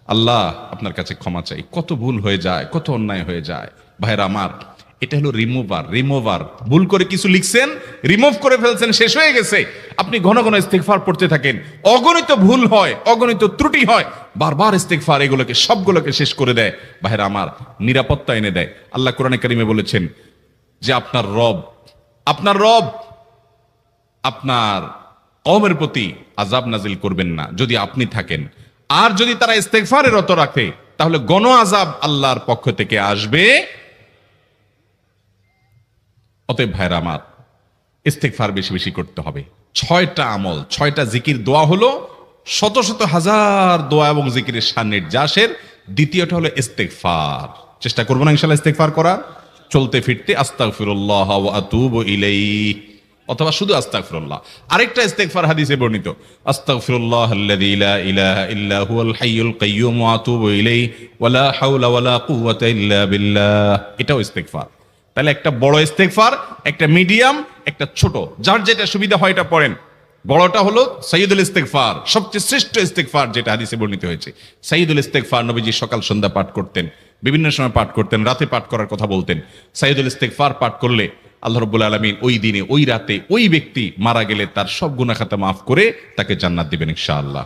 আল্লাহ আপনার কাছে ক্ষমা চাই, কত ভুল হয়ে যায়, কত অন্যায় হয়ে যায়। ভাইরা আমার, এটা হলো রিমুভার। ভুল করে কিছু লিখছেন, রিমুভ করে ফেলছেন, শেষ হয়ে গেছে। আপনি ঘন ঘন ইস্তিগফার পড়তে থাকেন। অগণিত ভুল হয়, অগণিত ত্রুটি হয়, বারবার ইস্তিগফার এগুলোকে সবগুলোকে শেষ করে দেয়। ভাইরা আমার, নিরাপত্তা এনে দেয়। আল্লাহ কোরআনে কারিমে বলেছেন যে আপনার রব আপনার কওমের প্রতি আযাব নাজিল করবেন না যদি আপনি থাকেন। আর যদি তারা ইস্তিগফারে রত রাখে, তাহলে গণ আযাব আল্লাহর পক্ষ থেকে আসবে। অতএব ভাইরা আমার, ইস্তিগফার বেশি বেশি করতে হবে। 6টা আমল, 6টা জিকির, দোয়া হলো শত শত হাজার দোয়া এবং জিকিরের সান্নিধ্যাসের। দ্বিতীয়টা হলো ইস্তিগফার। চেষ্টা করবো না ইনশাআল্লাহ ইস্তিগফার করার, চলতে ফিরতে আস্তাগফিরুল্লাহ ওয়া আতুবু ইলাইহি, অথবা শুধু আস্তাগফিরুল্লাহ। আরেকটা ইস্তিগফার হাদিসে বর্ণিত, আস্তাগফিরুল্লাহাল্লাযী লা ইলাহা ইল্লা হুয়াল হাইয়ুল কাইয়্যুম ওয়া আতুবু ইলাইহি ওয়া লা হাওলা ওয়া লা কুওয়াতা ইল্লা বিল্লাহ। এটাও ইস্তিগফার। তাহলে একটা বড় ইস্তিগফার, একটা মিডিয়াম, একটা ছোট, যার যেটা সুবিধা হয় এটা পড়েন। বড়টা হলো সাইয়্যিদুল ইস্তিগফার, সবচেয়ে শ্রেষ্ঠ ইস্তিগফার, যেটা হাদিসে বর্ণিত হয়েছে। সাইয়্যিদুল ইস্তিগফার নবীজি সকাল সন্ধ্যা পাঠ করতেন, বিভিন্ন সময় পাঠ করতেন, রাতে পাঠ করার কথা বলতেন। সাইয়্যিদুল ইস্তিগফার পাঠ করলে আল্লাহ রাব্বুল আলামিন ওই দিনে, ওই রাতে, ওই ব্যক্তি মারা গেলে তার সব গুনাহ খাতা মাফ করে তাকে জান্নাত দিবেন ইনশাআল্লাহ।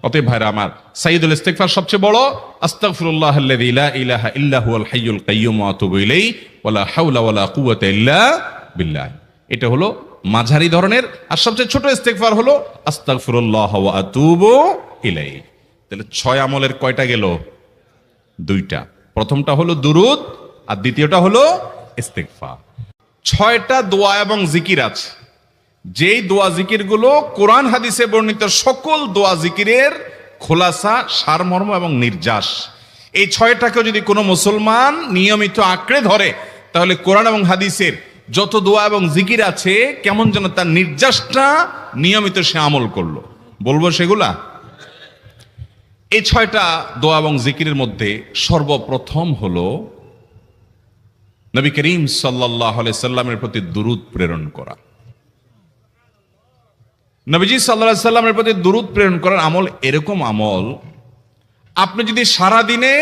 অতএব ভাইরা আমার, সাইয়্যিদুল ইস্তিগফার সবচেয়ে বড়, আস্তাগফিরুল্লাহাল্লাযী লা ইলাহা ইল্লা হুয়াল হাইয়ুল কাইয়্যুম ওয়া আতুবু ইলাইহি ওয়া লা হাওলা ওয়া লা কুওয়াতা ইল্লা বিল্লাহ। এটা হলো মাঝারি ধরনের। আর সবচেয়ে ছোট ইস্তিগফার হলো আস্তাগফিরুল্লাহ ওয়া আতুবু ইলাইহি। তাহলে 6 আমলের কয়টা গেল? 2টা। প্রথমটা হলো দুরুদ, আর দ্বিতীয়টা হলো ইস্তিগফার। 6টা দোয়া এবং জিকির আছে, যেই দোয়া জিকির গুলো কোরআন হাদিসে বর্ণিত সকল দোয়া জিকিরের খোলাসা, সারমর্ম এবং নির্যাস। এই 6টাকেও যদি কোনো মুসলমান নিয়মিত আঁকড়ে ধরে, তাহলে কোরআন এবং হাদিসের যত দোয়া এবং জিকির আছে, কেমন যেন তার নির্যাসটা নিয়মিত সে আমল করলো। বলবো সেগুলা। এই 6টা দোয়া এবং জিকিরের মধ্যে সর্বপ্রথম হলো নবী করিম সাল্লাল্লাহু আলাইহি সাল্লামের প্রতি দুরূদ প্রেরণ করা। নবীজি সাল্লাল্লাহু আলাইহি সাল্লামের প্রতি দুরূদ প্রেরণ করার আমল এরকম আমল, আপনি যদি সারা দিনে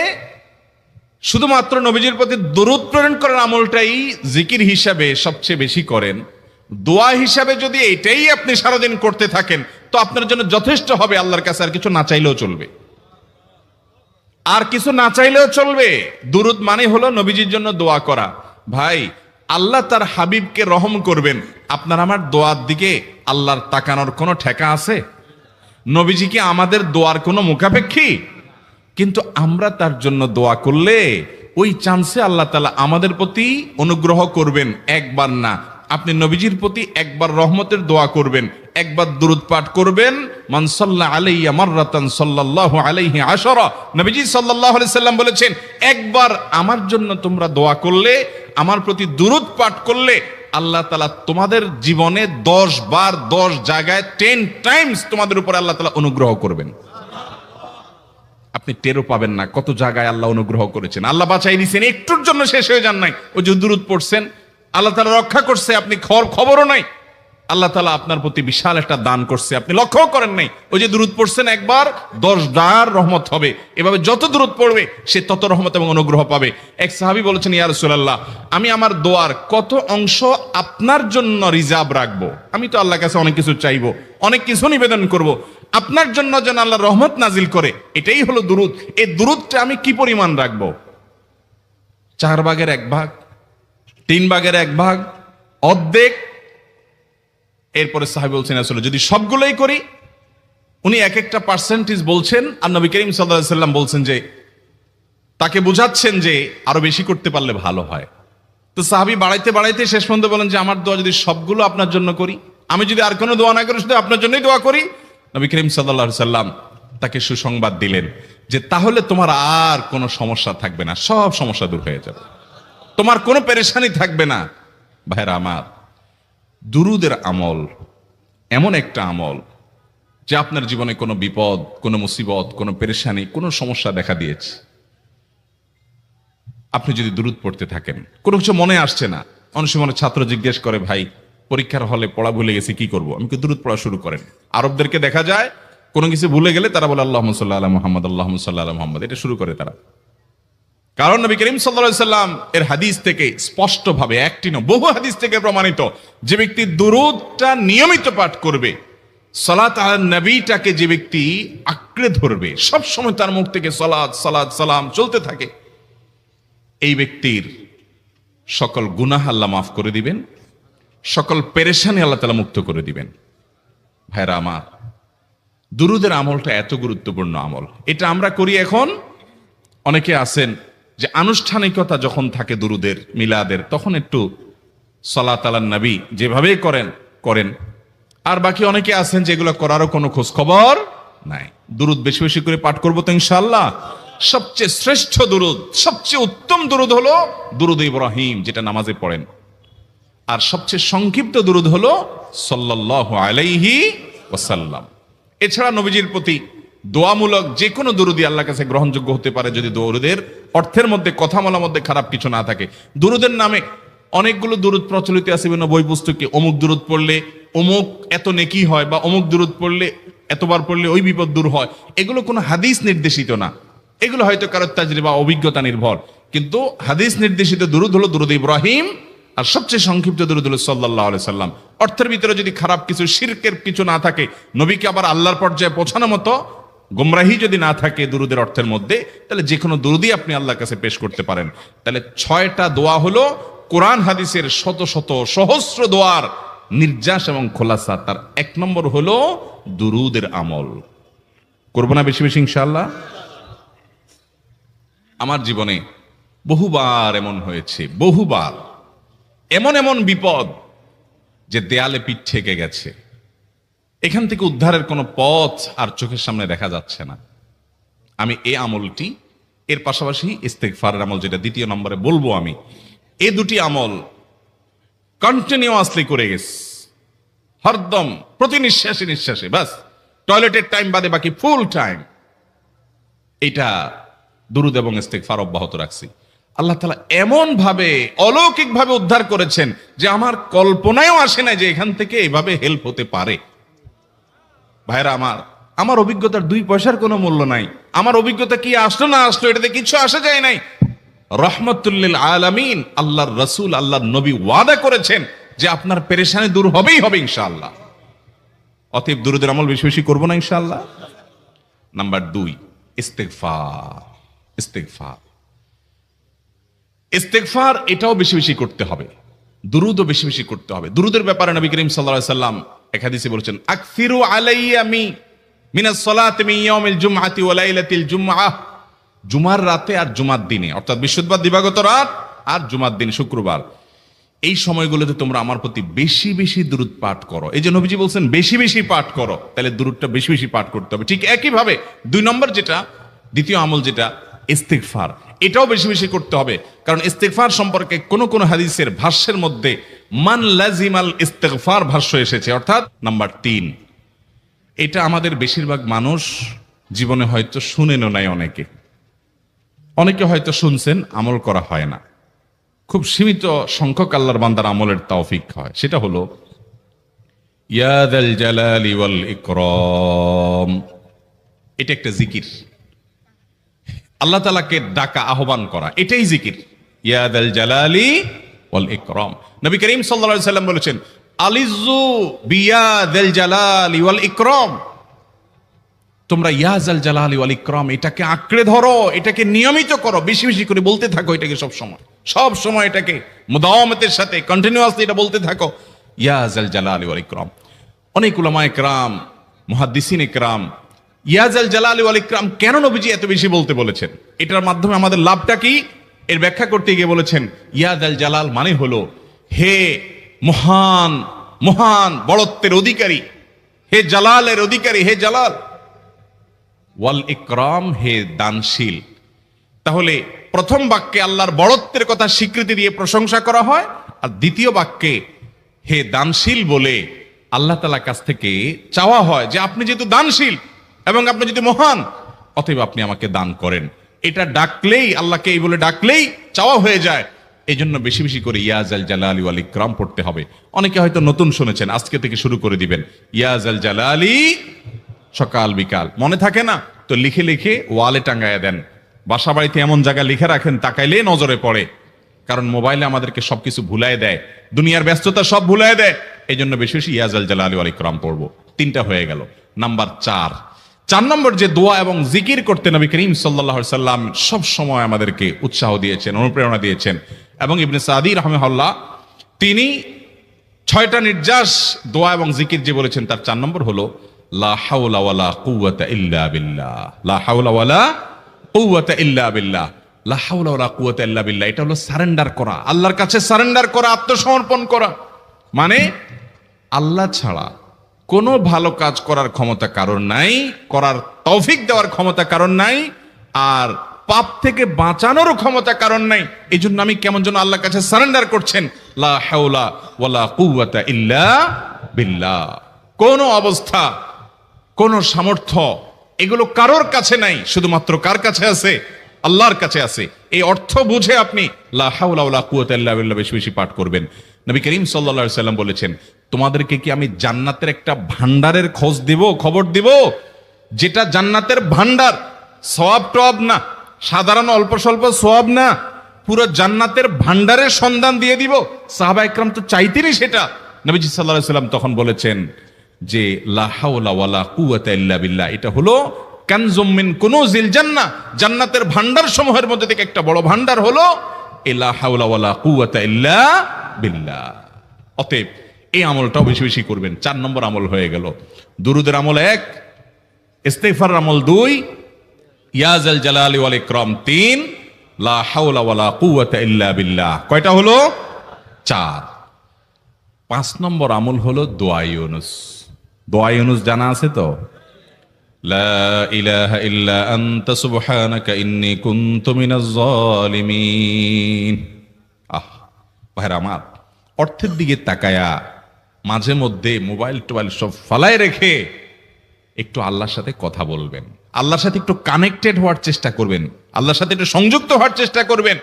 শুধুমাত্র নবীজির প্রতি দুরূদ প্রেরণ করার আমলটাই জিকির হিসাবে সবচেয়ে বেশি করেন, দোয়া হিসাবে যদি এটাই আপনি সারাদিন করতে থাকেন, তো আপনার জন্য যথেষ্ট হবে। আল্লাহর কাছে আর কিছু না চাইলেও চলবে, আর কিছু না চাইলেও চলবে। দুরূদ মানে হলো নবীজির জন্য দোয়া করা। ভাই, আল্লাহ তার হাবিবকে রহম করবেন, আপনার আমার দোয়ার দিকে আল্লাহর তাকানোর কোনো ঠেকা আছে? নবীজি কি আমাদের দোয়ার কোনো মুখাপেক্ষী? কিন্তু আমরা তার জন্য দোয়া করলে ওই চান্সে আল্লাহ তাআলা আমাদের প্রতি অনুগ্রহ করবেন। একবার না, আপনি নবীজির প্রতি একবার রহমতের দোয়া করবেন, একবার দুরূদ পাঠ করবেন। মান সাল্লা আলাইয়া মাররাতান সাল্লাল্লাহু আলাইহি আশারা। নবীজি সাল্লাল্লাহু আলাইহি সাল্লাম বলেছেন, একবার আমার জন্য তোমরা দোয়া করলে, আমার প্রতি দুরূদ পাঠ করলে, আল্লাহ তাআলা তোমাদের জীবনে 10 বার 10 জায়গায় 10 টাইমস তোমাদের উপরে আল্লাহ তাআলা অনুগ্রহ করবেন। আপনি টেরও পাবেন না কত জায়গায় আল্লাহ অনুগ্রহ করেছেন। আল্লাহ বাঁচাই দিয়েছেন, একটুর জন্য শেষ হয়ে যান নাই। ওই যে দুরূদ পড়ছেন, আল্লাহ তাআলা রক্ষা করছে, আপনি খবরও নাই। আল্লাহ তাআলা আপনার প্রতি বিশাল একটা দান করছে, আপনি লক্ষ্যও করেন নাই। ওই যে দুরূদ পড়ছেন একবার, 10 বার রহমত হবে। এভাবে যত দুরূদ পড়বে সে তত রহমত এবং অনুগ্রহ পাবে। এক সাহাবী বলেছেন, ইয়া রাসূলুল্লাহ, আমি আমার দোয়ার কত অংশ আপনার জন্য রিজার্ভ রাখবো? আমি তো আল্লাহর কাছে অনেক কিছু চাইবো, অনেক কিছু নিবেদন করব, আপনার জন্য যেন আল্লাহ রহমত নাজিল করে, এটাই হলো দুরূদ। এই দুরূদটা আমি কি পরিমাণ রাখবো? 4 ভাগের 1 ভাগ, 3 ভাগের 1 ভাগ, অর্ধেক, এরপরে সাহাবী বলছেন আসলে যদি সবগুলোই করি, উনি এক একটা পার্সেন্টেজ বলছেন, আর নবী করিম সাল্লাল্লাহু আলাইহি সাল্লাম বলছেন যে তাকে বুঝাচ্ছেন যে আরো বেশি করতে পারলে ভালো হয়। তো সাহাবী বাড়াইতে বাড়াইতে শেষ পর্যন্ত বলেন যে আমার দোয়া যদি সবগুলো আপনার জন্য করি, আমি যদি আর কোনো দোয়া না করি শুধু আপনার জন্যই দোয়া করি, নবী করিম সাল্লাল্লাহু আলাইহি সাল্লাম তাকে সুসংবাদ দিলেন যে তাহলে তোমার আর কোনো সমস্যা থাকবে না, সব সমস্যা দূর হয়ে যাবে, তোমার কোনো পেরেশানি থাকবে না। ভাইরা আমার, দুরুদের আমল এমন একটা আমল যে আপনার জীবনে কোনো বিপদ, কোনো মুসিবত, কোনো পেরেশানি, কোনো সমস্যা দেখা দিয়েছে, আপনি যদি দুরুদ পড়তে থাকেন, কোনো কিছু মনে আসছে না, অনেক সময় ছাত্র জিজ্ঞেস করে ভাই পরীক্ষার হলে পড়া ভুলে গেছি কি করব, আমি দুরুদ পড়া শুরু করেন। আরবদেরকে দেখা যায় কোনো কিছু ভুলে গেলে তারা বলে আল্লাহুম্মা সাল্লি আলা মুহাম্মদ, আল্লাহুম্মা সাল্লি আলা মুহাম্মদ, এটা শুরু করে তারা। কারণ নবী করিম সাল্লাল্লাহু আলাইহি সাল্লাম এর হাদিস থেকে স্পষ্টভাবে, একটি নয় বহু হাদিস থেকে প্রমাণিত, যে ব্যক্তি দুরুদটা নিয়মিত পাঠ করবে, সালাত আলা নবীটাকে যে ব্যক্তি আঁকড়ে ধরবে, সব সময় তার মুখ থেকে সালাত সালাত সালাম চলতে থাকে, এই ব্যক্তির সকল গুনাহ আল্লাহ মাফ করে দিবেন, সকল পেরেশানি আল্লাহ তাআলা মুক্ত করে দিবেন। ভাইরা আমার, দুরুদের আমলটা এত গুরুত্বপূর্ণ আমল, এটা আমরা করি এখন। অনেকে আছেন যে আনুষ্ঠানিকতা যখন থাকে দুরুদের, মিলাদের, তখন একটু সালাত আলা নবী যেভাবে করেন করেন, আর বাকি অনেকে আছেন যেগুলো করারও কোনো খোঁজ খবর নাই। দুরুদ বেশি বেশি করে পাঠ করবো তো ইনশাআল্লাহ। সবচেয়ে শ্রেষ্ঠ দুরুদ, সবচেয়ে উত্তম দুরুদ হলো দুরুদ ইব্রাহিম, যেটা নামাজে পড়েন। আর সবচেয়ে সংক্ষিপ্ত দুরুদ হলো সাল্লাল্লাহু আলাইহি ওয়াসাল্লাম। এছাড়া নবীজির প্রতি দোয়ামূলক যে কোনো দুরুদই আল্লাহর কাছে গ্রহণযোগ্য হতে পারে, যদি দুরুদের অর্থের মধ্যে, কথামালার মধ্যে খারাপ কিছু না থাকে। দুরুদের নামে অনেকগুলো দুরুদ প্রচলিত আছে বিভিন্ন বই পুস্তকে, অমুক দুরুদ পড়লে অমুক এত নেকি হয়, বা অমুক দুরুদ পড়লে এতবার পড়লে ওই বিপদ দূর হয়। এগুলো কোনো হাদিস নির্দেশিত না, এগুলো হয়তো কারো তাজরিবা, অভিজ্ঞতা নির্ভর। কিন্তু হাদিস নির্দেশিত দুরুদ হলো দুরুদ ইব্রাহিম, আর সবচেয়ে সংক্ষিপ্ত দুরুদ হলো সাল্লাল্লাহু আলাইহি সাল্লাম। অর্থের ভিতরে যদি খারাপ কিছু, শিরকের কিছু না থাকে, নবীকে আবার আল্লাহর পর্যায়ে পৌঁছানোর মতো গুমরাহি যদি না থাকে দুরুদের অর্থের মধ্যে, তাহলে যে কোনো দুরুদই আপনি আল্লাহর কাছে পেশ করতে পারেন। তাহলে 6টা দোয়া হলো কোরআন হাদিসের শত শত সহস্র দোয়ার নির্যাস এবং খোলাসা। তার 1 নম্বর হলো দুরুদের আমল। করবো না বেশি বেশি ইনশাআল্লাহ? আমার জীবনে বহুবার এমন হয়েছে, বহুবার এমন এমন বিপদ যে দেয়ালে পিঠ ঠেকে গেছে, এখান থেকে উদ্ধারের কোনো পথ আর চোখের সামনে দেখা যাচ্ছে না। আমি এই আমলটি, এর পাশাপাশি ইস্তেগফারের আমল, যেটা 2 নম্বরে বলবো আমি, এই দুটি আমল কন্টিনিউয়াসলি করে গেছি, হরদম প্রতি নিঃশ্বাসে নিঃশ্বাসে, বাস টয়লেটের টাইম বাদে বাকি ফুল টাইম এটা দুরুদ এবং ইস্তেগফার অব্যাহত রাখছি। আল্লাহ তাআলা এমন ভাবে, অলৌকিক ভাবে উদ্ধার করেছেন যে আমার কল্পনায়ও আসে না যে এখান থেকে এভাবে হেল্প হতে পারে। ভাইরা আমার, আমার অভিজ্ঞতার 2 পয়সার কোনো মূল্য নাই। আমার অভিজ্ঞতা কি আসলো না আসলো, এটাতে কিছু আসা যায় নাই। রহমাতুল লিল আলামিন আল্লাহর রাসূল, আল্লাহর নবী ওয়াদা করেছেন যে আপনার পেরেশানি দূর হবেই হবে ইনশাআল্লাহ। অতএব দুরুদের আমল বেশি বেশি করবো না ইনশাআল্লাহ। নাম্বার 2, ইস্তেগফার। ইস্তেগফার ইস্তেগফার এটাও বেশি বেশি করতে হবে, দুরুদও বেশি বেশি করতে হবে। দুরুদের ব্যাপারে নবী করিম সাল্লাল্লাহু আলাইহি সাল্লাম এক হাদিসে বলেছেন, আকসিরু আলাইয়া মিনাস সালাতি মিন ইয়াউমিল জুমআতি ওয়া লাইলাতিল জুমআহ। জুমার রাতে আর জুমার দিনে, অর্থাৎ বৃহস্পতিবার দিবাগত রাত আর জুমার দিন শুক্রবার, এই সময়গুলোতে তোমরা আমার প্রতি বেশি বেশি দুরুদ পাঠ করো। এই যে নবীজি বলছেন বেশি বেশি পাঠ করো, তাহলে দুরুদটা বেশি বেশি পাঠ করতে হবে। ঠিক একই ভাবে 2 নম্বর যেটা, দ্বিতীয় আমল যেটা ইস্তেগফার, এটাও বেশি বেশি করতে হবে। কারণ ইস্তেগফার সম্পর্কে কোন কোন হাদিসের ভাষ্যের মধ্যে মান লাজিমাল ইস্তেগফার ভাষ্য এসেছে, অর্থাৎ নাম্বার 3। এটা আমাদের বেশিরভাগ মানুষ জীবনে হয়তো শুনেনও নাই, অনেকে হয়তো শুনছেন, আমল করা হয় না। খুব সীমিত সংখ্যক আল্লাহর বান্দার আমলের তৌফিক হয়। সেটা হলো ইয়া যাল জালালি ওয়াল ইকরাম। এটা একটা জিকির, আল্লাহ তাআলাকে ডাকা, আহ্বান করা, এটাই জিকির। ইয়া যাল জালালি ওয়াল ইকরাম। নবী করিম সাল্লাল্লাহু আলাইহি সাল্লাম বলেছেন, আলিজু বিয়া যাল জালালি ওয়াল ইকরাম। তোমরা ইয়া যাল জালালি ওয়াল ইকরাম এটাকে আঁকড়ে ধরো, এটাকে নিয়মিত করো, বেশি বেশি করে বলতে থাকো এটাকে, সব সময় এটাকে মুদাওয়ামাতের সাথে কন্টিনিউয়াসলি এটা বলতে থাকো। ইয়া জাল জালালি ওয়াল ইকরাম। অনেক উলামা ইকরাম, মুহাদ্দিসিন ইকরাম ইয়া জাল জালালি ওয়াল ইকরাম কেন নবীজি এত বেশি বলতে বলেছেন, এটার মাধ্যমে আমাদের লাভটা কি, এর ব্যাখ্যা করতে গিয়ে বলেছেন ইয়া জাল জালাল মানে হলো হে মহান মহান বড়ত্বের অধিকারী, হে জালালের অধিকারী, হে জালাল, ওয়াল ইকরাম হে দানশীল। তাহলে প্রথম বাক্যে আল্লাহর বড়ত্বের কথা স্বীকৃতি দিয়ে প্রশংসা করা হয়, আর দ্বিতীয় বাক্যে হে দানশীল বলে আল্লাহ তাআলার কাছ থেকে চাওয়া হয় যে আপনি যেহেতু দানশীল এবং আপনি যদি মহান, অতএব আপনি আমাকে দান করেন। এটা ডাকলেই, আল্লাহকে এই বলে ডাকলেই চাওয়া হয়ে যায়। এই জন্য বেশি বেশি করে ইয়া জাল জালালি ওয়াল ইকরাম পড়তে হবে। অনেকে হয়তো নতুন শুনেছেন, আজকে থেকে শুরু করে দিবেন ইয়া জাল জালালি, সকাল বিকাল মনে থাকে না তো লিখে লিখে ওয়ালে টাঙ্গায়া দেন। বাসা বাড়িতে এমন জায়গায় লিখে রাখেন তাকাইলে নজরে পড়ে, কারণ মোবাইলে আমাদেরকে সবকিছু ভুলায় দেয়, দুনিয়ার ব্যস্ততা সব ভুলায় দেয়। এই জন্য বেশি বেশি ইয়া জাল জালালি ওয়াল ইকরাম পড়বো। 3টা হয়ে গেল। নাম্বার 4 নম্বর যে দোয়া এবং জিকির করতে নবী করিম সাল্লাল্লাহু আলাইহি সাল্লাম সব সময় আমাদেরকে উৎসাহ দিয়েছেন, অনুপ্রেরণা দিয়েছেন। এবং ইবনে সাদি রাহিমাহুল্লাহ তিনি 6টা নির্যাস দোয়া এবং জিকির যে বলেছেন তার 4 নম্বর হলো লা হাওলা ওয়ালা কুওয়াতা ইল্লা বিল্লাহ। লা হাওলা ওয়ালা কুওয়াতা ইল্লা বিল্লাহ। লা হাওলা ওয়ালা কুওয়াতা ইল্লা বিল্লাহ, এটা হলো সারেন্ডার করা, আল্লাহর কাছে সারেন্ডার করা, আত্মসমর্পণ করা। মানে আল্লাহ ছাড়া কোনো ভালো কাজ করার ক্ষমতা কারণ নাই, করার তৌফিক দেওয়ার ক্ষমতা কারণ নাই, আর পাপ থেকে বাঁচানোরও ক্ষমতা কারণ নাই। এই জন্য আমি কেমন যেন আল্লাহর কাছে সারেন্ডার করছেন, লা হাওলা ওয়ালা কুওয়াতা ইল্লা বিল্লাহ। কোন অবস্থা, কোন সামর্থ্য এগুলো কারোর কাছে নাই, শুধুমাত্র কার কাছে আছে? আল্লাহর কাছে আছে। এই অর্থ বুঝে আপনি লা হাওলা ওয়ালা কুওয়াতা ইল্লা বিল্লাহ বেশি বেশি পাঠ করবেন। নবী করিম সাল্লাল্লাহু আলাইহি সাল্লাম বলেছেন, তোমাদেরকে কি আমি জান্নাতের একটা ভান্ডারের খোঁজ দিব, খবর দিব, যেটা জান্নাতের ভান্ডার, সওয়াব টওয়াব না, সাধারণ অল্প স্বল্প সওয়াব না, পুরো জান্নাতের ভান্ডারের সন্ধান দিয়ে দিব। সাহাবা ইকরাম তো চাইতেনই সেটা। নবীজি সাল্লাল্লাহু আলাইহি সাল্লাম তখন বলেছেন যে লা হাওলা ওয়ালা কুওয়াতা ইল্লা বিল্লাহ, এটা হলো কানজুম মিন কুনুজিল জান্নাহ, জান্নাতের ভান্ডার সমূহের মধ্যে থেকে একটা বড় ভান্ডার হলো লা হাওলা ওয়ালা কুওয়াতা ইল্লা বিল্লাহ। অতএব এই আমলটাও বেশি বেশি করবেন। 4 নম্বর আমল হয়ে গেল। দুরুদের আমল 1, ইস্তিগফার আমল 2, ইয়া জাল জালালি ওয়াল ইকরাম 3, লা হাওলা ওয়ালা কুওয়াতা ইল্লা বিল্লাহ। কয়টা হলো? 4। 5 নম্বর আমল হলো দোয়া ইউনুস। দোয়া ইউনুস জানা আছে তো? লা ইলাহা ইল্লা আনতা সুবহানাকা ইন্নী কুনতু মিনাজ জালিমিন। ভাইরা আমার, অর্থের দিকে তাকায়া মাঝে মধ্যে মোবাইল টোবাইল সব ফালায় রেখে একটু আল্লাহর সাথে কথা বলবেন, আল্লাহর সাথে একটু কানেক্টেড হওয়ার চেষ্টা করবেন, আল্লাহর সাথে একটু সংযুক্ত হওয়ার চেষ্টা করবেন।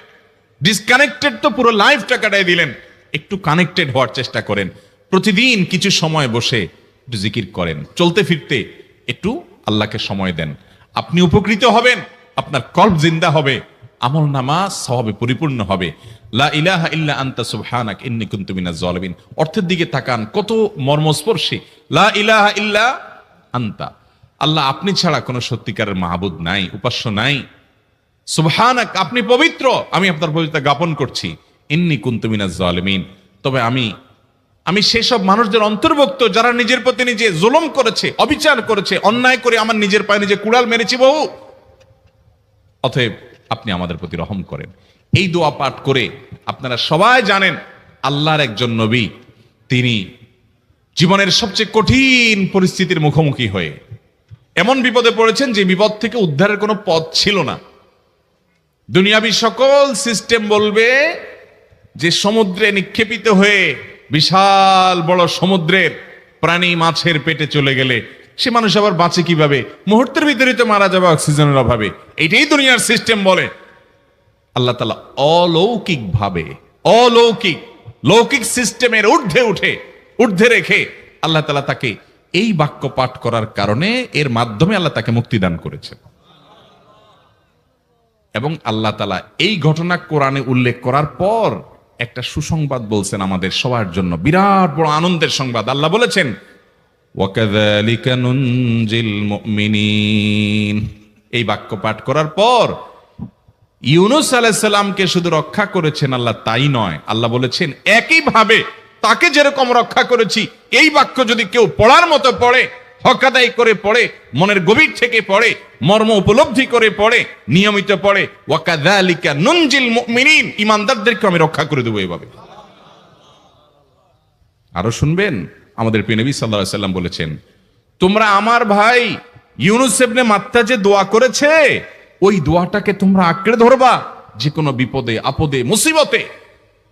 ডিসকানেক্টেড তো পুরো লাইফটা কাটাই দিলেন, একটু কানেক্টেড হওয়ার চেষ্টা করেন। প্রতিদিন কিছু সময় বসে একটু জিকির করেন, চলতে ফিরতে একটু আল্লাহকে সময় দেন। আপনি উপকৃত হবেন, আপনার কল্ব জিন্দা হবে, আমল নামা সওয়াবে পরিপূর্ণ হবে। লা ইলাহা ইল্লা আনতা সুবহানাক ইন্নী কুনতু মিনাজ জালিমিন। অর্থের দিকে তাকান, কত মর্মস্পর্শী। লা ইলাহা ইল্লা আনতা, আল্লাহ আপনি ছাড়া কোনো সত্যিকারের মাহবুদ নাই, উপাস্য নাই। সুবহানাক, আপনি পবিত্র, আমি আপনার পবিত্রতা জ্ঞাপন করছি। ইন্নী কুনতু মিনাজ জালিমিন, তবে আমি সেসব মানুষদের অন্তর্ভুক্ত যারা নিজের প্রতি নিজে জুলুম করেছে, অবিচার করেছে, অন্যায় করে আমার নিজের পায়ে নিজে কুড়াল মেরেছি বহু। অতএব আপনি আমাদের প্রতি রহম করেন। এই দোয়া পাঠ করে আপনারা সবাই জানেন আল্লাহর একজন নবী, তিনি জীবনের সবচেয়ে কঠিন পরিস্থিতির মুখোমুখি হয়ে এমন বিপদে পড়েছেন যে বিপদ থেকে উদ্ধারের কোনো পথ ছিল না। দুনিয়াবী সকল সিস্টেম বলবে যে সমুদ্রে নিক্ষেপিত হয়ে বিশাল বড় সমুদ্রের প্রাণী মাছের পেটে চলে গেলে সে মানুষ আবার বাঁচে কিভাবে? মুহূর্তের ভিতরে তো মারা যাবে অক্সিজেনের অভাবে। এইটাই দুনিয়ার সিস্টেম বলে। আল্লাহ তাআলা অলৌকিক ভাবে, লৌকিক সিস্টেমের ঊর্ধ্বে রেখে আল্লাহ তাআলা তাকে এই বাক্য পাঠ করার কারণে, এর মাধ্যমে আল্লাহ তাকে মুক্তি দান করেছেন। এবং আল্লাহ তাআলা এই ঘটনা কোরআনে উল্লেখ করার পর একটা সুসংবাদ বলছেন আমাদের সবার জন্য, বিরাট বড় আনন্দের সংবাদ। আল্লাহ বলেছেন ওয়াকাযালিকা নুনজিল মুমিনিন। এই বাক্য পাঠ করার পর ইউনুস আলাইহিস সালামকে শুধু রক্ষা করেছেন আল্লাহ তাই নয়, আল্লাহ বলেছেন একইভাবে তাকে যেরকম রক্ষা করেছি, এই বাক্য যদি কেউ পড়ার মতো পড়ে, হক আদায় করে পড়ে, মনের গভীর থেকে পড়ে, মর্ম উপলব্ধি করে পড়ে, নিয়মিত পড়ে, ওয়াকাযালিকা নুনজিল মুমিনিন, ঈমানদারদেরকে আমি রক্ষা করে দেবো এভাবে। আরো শুনবেন, আমাদের প্রিয় নবী সাল্লাল্লাহু আলাইহি সাল্লাম বলেছেন, তোমরা আমার ভাই ইউনুস ইবনে মাত্তা যে দোয়া করেছে, ওই দোয়াটাকে তোমরা আঁকড়ে ধরবা, যে কোনো বিপদে আপদে মুসিবতে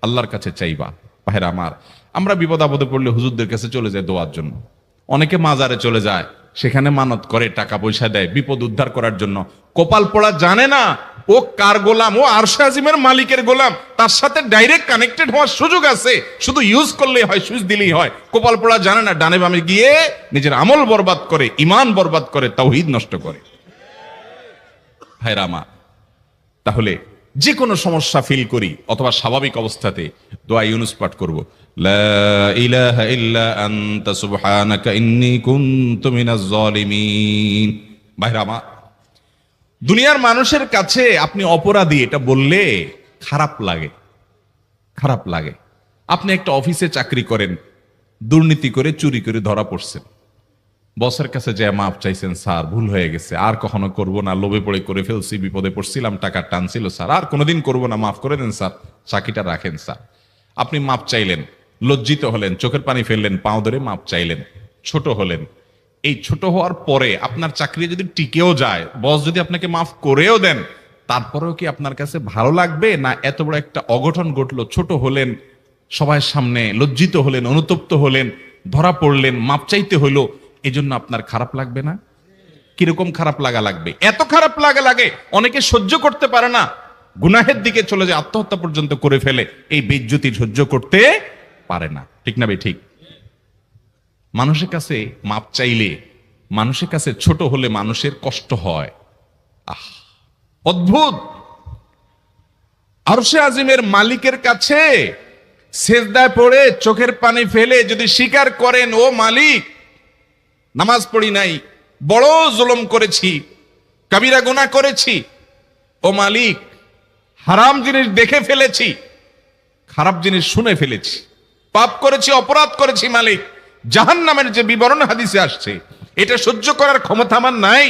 আল্লাহর কাছে চাইবা। ভাইরা আমার, আমরা বিপদ আপদে পড়লে হুজুরদের কাছে চলে যায় দোয়ার জন্য, অনেকে মাজারে চলে যায়, সেখানে মানত করে, টাকা পয়সা দেয় বিপদ উদ্ধার করার জন্য। কপাল পোড়া জানে না ও কার গোলাম, ও আরশে আজিমের মালিকের গোলাম, তার সাথে ডাইরেক্ট কানেক্টেড হওয়ার সুযোগ আছে, শুধু ইউজ করলেই হয়, সুইচ দিলেই হয়। কপাল পোড়া জানে না, ডানে বামে গিয়ে নিজের আমল বরবাদ করে, ঈমান বরবাদ করে, তাওহীদ নষ্ট করে। ভাইরা আমার, তাহলে যে কোনো সমস্যা ফিল করি অথবা স্বাভাবিক অবস্থাতে দোয়া ইউনুস পাঠ করব, লা ইলাহা ইল্লা আনতা সুবহানাকা ইন্নী কুনতু মিনাজ জালিমিন। ভাইরা আমার, দুনিয়ার মানুষের কাছে আপনি অপরাধী এটা বললে খারাপ লাগে, খারাপ লাগে। আপনি একটা অফিসে চাকরি করেন, দুর্নীতি করে চুরি করে ধরা পড়ছেন, বসের কাছে যে মাপ চাইছেন, স্যার ভুল হয়ে গেছে, আর কখনো করব না, লোভে পড়ে করে ফেলছি, বিপদে পড়ছিলাম, টাকা টানছিল স্যার, আর কোনোদিন করব না, মাফ করে দেন স্যার, চাকরিটা রাখেন স্যার। আপনি মাপ চাইলেন, লজ্জিত হলেন, চোখের পানি ফেললেন, পাও ধরে মাপ চাইলেন, ছোট হলেন। এই ছোট হওয়ার পরে আপনার চাকরি যদি টিকেও যায়, বস যদি আপনাকে মাফ করেও দেন, তারপরেও কি আপনার কাছে ভালো লাগবে? না এত বড় একটা অঘটন ঘটলো, ছোট হলেন, সবার সামনে লজ্জিত হলেন, অনুতপ্ত হলেন, ধরা পড়লেন, মাপ চাইতে হলো, এজন্য আপনার খারাপ লাগবে না? কিরকম খারাপ লাগা লাগবে? এত খারাপ লাগা লাগে, অনেকে সহ্য করতে পারে না, গুনাহের দিকে চলে যায়, আত্মহত্যা পর্যন্ত করে ফেলে, এই বেইজ্জতি সহ্য করতে পারে না। ঠিক না ভাই? ঠিক। মানুষের কাছে মাপ চাইলে, মানুষের কাছে ছোট হলে মানুষের কষ্ট হয়। আহ, অদ্ভুত। আরশে আজিমের মালিকের কাছে সেজদায় পড়ে চোখের পানি ফেলে যদি স্বীকার করেন, ও মালিক, নামাজ পড়ি নাই, বড় জুলুম করেছি, কাবিরা গুনাহ করেছি, ও মালিক, হারাম জিনিস দেখে ফেলেছি, খারাপ জিনিস শুনে ফেলেছি, পাপ করেছি, অপরাধ করেছি মালিক, জাহান্নামের যে বিবরণ হাদিসে আসছে, এটা সহ্য করার ক্ষমতা আমার নাই,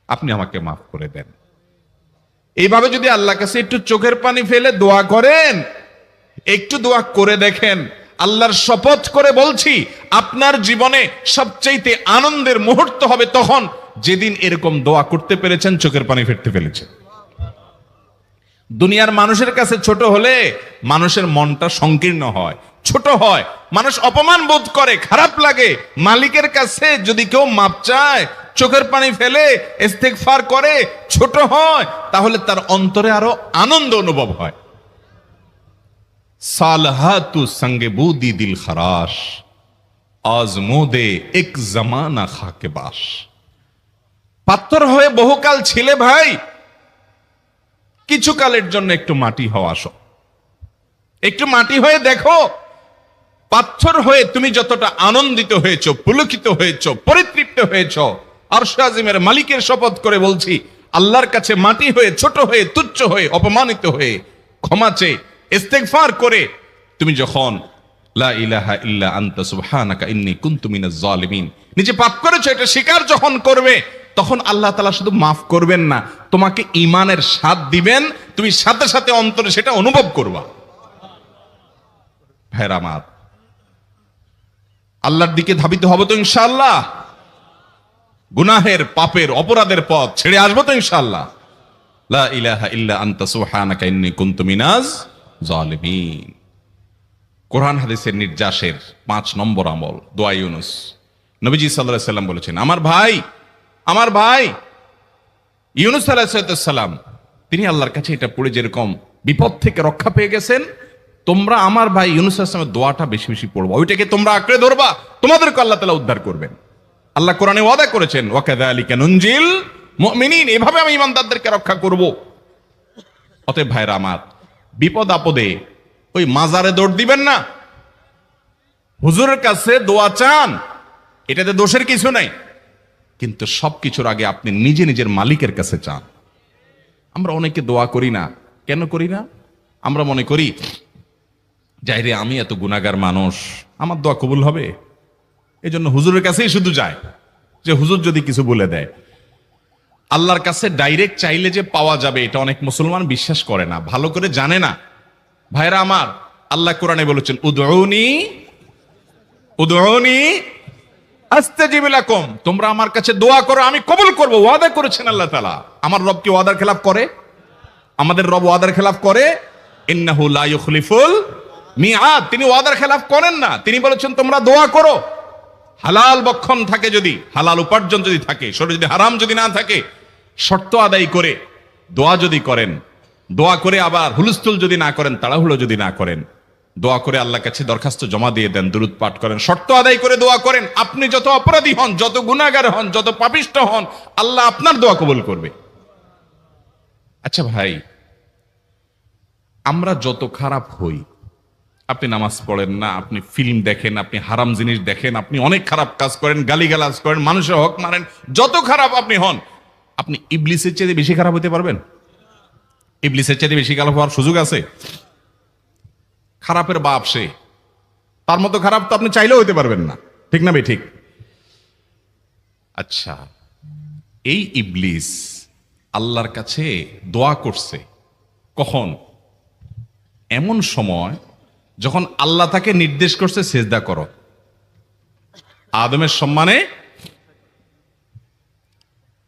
আপনি আমাকে মাফ করে দেন। এইভাবে যদি আল্লাহর কাছে একটু চোখের পানি ফেলে দোয়া করেন, একটু দোয়া করে দেখেন, আল্লাহর শপথ করে বলছি, আপনার জীবনে সবচাইতে আনন্দের মুহূর্ত হবে তখন, যেদিন এরকম দোয়া করতে পেরেছেন, চোখের পানি ফেলতে পেরেছেন। দুনিয়ার মানুষের কাছে ছোট হলে মানুষের মনটা সংকীর্ণ হয়, ছোট হয়, মানুষ অপমান বোধ করে, খারাপ লাগে। মালিকের কাছে যদি কেউ মাপ চায়, চোখের পানি ফেলে, ইস্তেগফার করে, ছোট হয়, তাহলে তার অন্তরে আরো আনন্দ অনুভব হয়। সালহাতু সঙ্গে বুদি দিল খরাশ, আজমোদে এক জামানা খাকে বাস। পাথর হয়ে বহুকাল ছিলে ভাই, কিছু কালের জন্য একটু মাটি হওয়া আসো, একটু মাটি হয়ে দেখো, পাথর হয়ে তুমি যতটা আনন্দিত হয়েছো, পুলকিত হয়েছো, পরিতৃপ্ত হয়েছো, আরশে আজিমের মালিকের শপথ করে বলছি, আল্লাহর কাছে মাটি হয়ে, ছোট হয়ে, তুচ্ছ হয়ে, অপমানিত হয়ে, ক্ষমা চেয়ে, ইস্তেগফার করে তুমি যখন লা ইলাহা ইল্লা আনতা সুবহানাকা ইন্নী কুনতু মিনাজ জালিমিন, নিজে পাপ করেছো এটা স্বীকার যখন করবে, তখন আল্লাহ তাআলা শুধু মাফ করবেন না, তোমাকে ঈমানের স্বাদ দিবেন, তুমি সাথে সাথে অন্তরে সেটা অনুভব করবা। ভাইরা আমার, আল্লাহর দিকে ধাবিত হবে তো ইনশাআল্লাহ, গুনাহের, পাপের, অপরাধের পথ ছেড়ে আসবো তো ইনশাআল্লাহ। লা ইলাহা ইল্লা আনতা সুবহানাকা ইন্নী কুনতু মিনাজ জালিমিন। কোরআন হাদিসের নির্যাসের 5 নম্বর আমল দোয়া ইউনুস। নবীজি সাল্লাল্লাহু আলাইহি সাল্লাম বলেছেন, আমার ভাই ইউনুস আলাইহিস সালাম, তিনি আল্লাহর কাছে এটা পড়ে যেরকম বিপদ থেকে রক্ষা পেয়ে গেছেন, তোমরা আমার ভাই ইউনুস আলাইহিস সালামের দোয়াটা বেশি বেশি পড়বা, ওইটাকে তোমরা আঁকড়ে ধরবা, তোমাদেরকে আল্লাহ তাআলা উদ্ধার করবেন। আল্লাহ কোরআনে ওয়াদা করেছেন, ওয়া কাযালিকা নুনজিল মুমিনিন, এভাবে আমি ঈমানদারদেরকে রক্ষা করব। অতএব ভাইরা আমার, বিপদ আপদে ওই মাজারে দৌড় দিবেন না, হুজুরের কাছে দোয়া চান, এটাতে দোষের কিছু নাই, কিন্তু সবকিছুর আগে আপনি নিজে নিজের মালিকের কাছে চান। আমরা অনেকে দোয়া করি না, কেন করি না? আমরা মনে করি যাই রে, আমি এত গুনাহগার মানুষ, আমার দোয়া কবুল হবে? এই জন্য হুজুরের কাছেই শুধু যায়, যে হুজুর যদি কিছু বলে দেয়। আল্লাহর কাছে ডাইরেক্ট চাইলে যে পাওয়া যাবে, এটা অনেক মুসলমান বিশ্বাস করে না, ভালো করে জানে না। ভাইরা আমার, আল্লাহ কোরআনে বলেছেন, উদউনি উদউনি আস্তাজিব লাকুম, তোমরা আমার কাছে দোয়া করো, আমি কবুল করব। ওয়াদা করেছেন আল্লাহ তাআলা। আমার রব কি ওয়াদার খেলাফ করে? আমাদের রব ওয়াদার খেলাফ করে? ইন্নাহু লা ইউখলিফুল মিআদ, তিনি ওয়াদার খেলাফ করেন না। তিনি বলেছেন তোমরা দোয়া করো, হালাল বক্ষণ থাকে, যদি হালাল উপার্জন যদি থাকে, শরীরে যদি হারাম যদি না থাকে, শর্ত আদায় করে দোয়া যদি করেন, দোয়া করে আবার হুলস্থুল যদি না করেন, তাড়াহুড়ো যদি না করেন, দোয়া করে আল্লাহর কাছে দরখাস্ত জমা দিয়ে দেন, দুরূদ পাঠ করেন, শর্ত আদায় করে দোয়া করেন, আপনি যত অপরাধী হন, যত গুনাহগার হন, যত পাপিষ্ঠ হন, আল্লাহ আপনার দোয়া কবুল করবে। আচ্ছা ভাই, আমরা যত খারাপ হই, আপনি নামাজ পড়েন না, আপনি ফিল্ম দেখেন, আপনি হারাম জিনিস দেখেন, আপনি অনেক খারাপ কাজ করেন, গালিগালাজ করেন, মানুষের হক মারেন, যত খারাপ আপনি হন, আপনি ইবলিসের চেয়ে বেশি খারাপ হতে পারবেন? ইবলিসের চেয়ে বেশি খারাপ হওয়ার সুযোগ আছে? খারাপের বাপ সে, তার মতো খারাপ তো আপনি চাইলেও হতে পারবেন না, ঠিক না ভাই? ঠিক। আচ্ছা, এই ইবলিস আল্লাহর কাছে দোয়া করছে কখন? এমন সময় যখন আল্লাহ তাকে নির্দেশ করছে সেজদা করো, আদমের সম্মানে।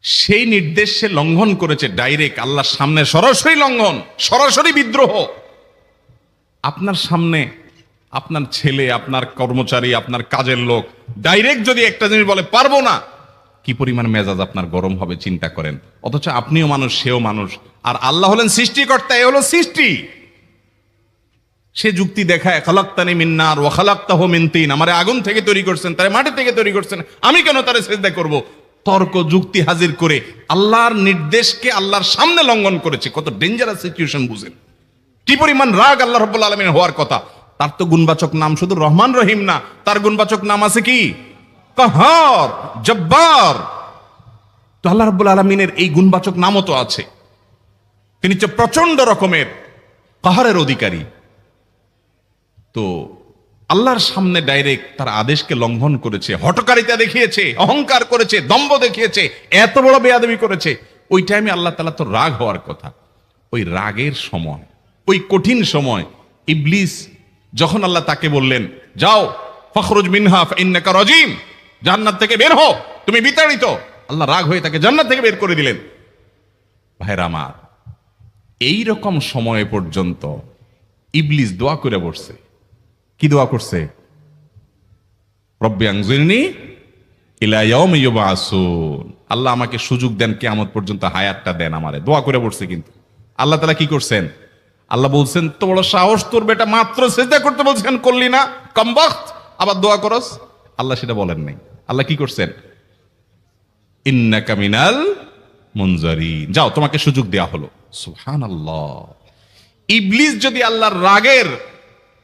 সেই নির্দেশ সে লঙ্ঘন করেছে, ডাইরেক্ট আল্লাহর সামনে সরাসরি লঙ্ঘন, সরাসরি বিদ্রোহ। আপনার সামনে আপনার ছেলে, আপনার কর্মচারী, আপনার কাজের লোক ডাইরেক্ট যদি একটা জিনিস বলে পারবো না, কি পরিমাণ মেজাজ আপনার গরম হবে চিন্তা করেন। অথচ আপনিও মানুষ, সেও মানুষ, আর আল্লাহ হলেন সৃষ্টিকর্তা, এ হলো সৃষ্টি। সে যুক্তি দেখায়, খালাক্তানি মিন নার ওয়া খালাক্তাহু মিন তিন, আমারে আগুন থেকে তৈরি করছেন, তারে মাটি থেকে তৈরি করছেন, আমি কেন তারে সিজদা করব? তর্ক যুক্তি হাজির করে আল্লাহর নির্দেশকে আল্লাহর সামনে লঙ্ঘন করেছে। কত ডেঞ্জারাস সিচুয়েশন বুঝেন, কি পরিমাণ রাগ আল্লাহ রাব্বুল আলামিন হওয়ার কথা। তার তো গুণবাচক নাম শুধু রহমান রহিম না, তার গুণবাচক নাম আছে কি? কাহার, জব্বার। তো আল্লাহ রাব্বুল আলামিনের এই গুণবাচক নামও তো আছে। তিনি হচ্ছে প্রচন্ড রকমের কাহারের অধিকারী। তো আল্লাহর সামনে ডাইরেক্ট তার আদেশকে লঙ্ঘন করেছে, হঠকারিতা দেখিয়েছে, অহংকার করেছে, দম্ভ দেখিয়েছে, এত বড় বেয়াদবি করেছে। ওই টাইমে আল্লাহ তাআলা তো রাগ হওয়ার কথা। ওই রাগের সময়, ওই কঠিন সময় ইবলিস যখন আল্লাহ তাকে বললেন, যাও ফখরুজ মিনহা ফাইন্নাকা রাজিম, জান্নাত থেকে বের হও, তুমি বিতাড়িত, আল্লাহ রাগ হয়ে তাকে জান্নাত থেকে বের করে দিলেন। ভাইরা আমার, এই রকম সময় পর্যন্ত ইবলিস দোয়া করে বসছে। কি দোয়া করছে? রব্বি আনজিরনি ইলা ইয়াউমি ইউবআসুন, আল্লাহ আমাকে সুযোগ দেন, কিয়ামত পর্যন্ত হায়াতটা দেন আমারে, দোয়া করে বসছে। কিন্তু আল্লাহ তাআলা কি করছেন? আল্লাহ বলছেন, তো বড় সাহস তোর, বেটা মাত্র সিজদা করতে বলছেন করলি না, কমবখত, আবার দোয়া করস? আল্লাহ সেটা বলেন নাই। আল্লাহ কি করছেন? ইন্নাকা মিনাল মুনজারিন, যাও তোমাকে সুযোগ দেয়া হলো। সুবহানাল্লাহ। ইবলিস যদি আল্লাহর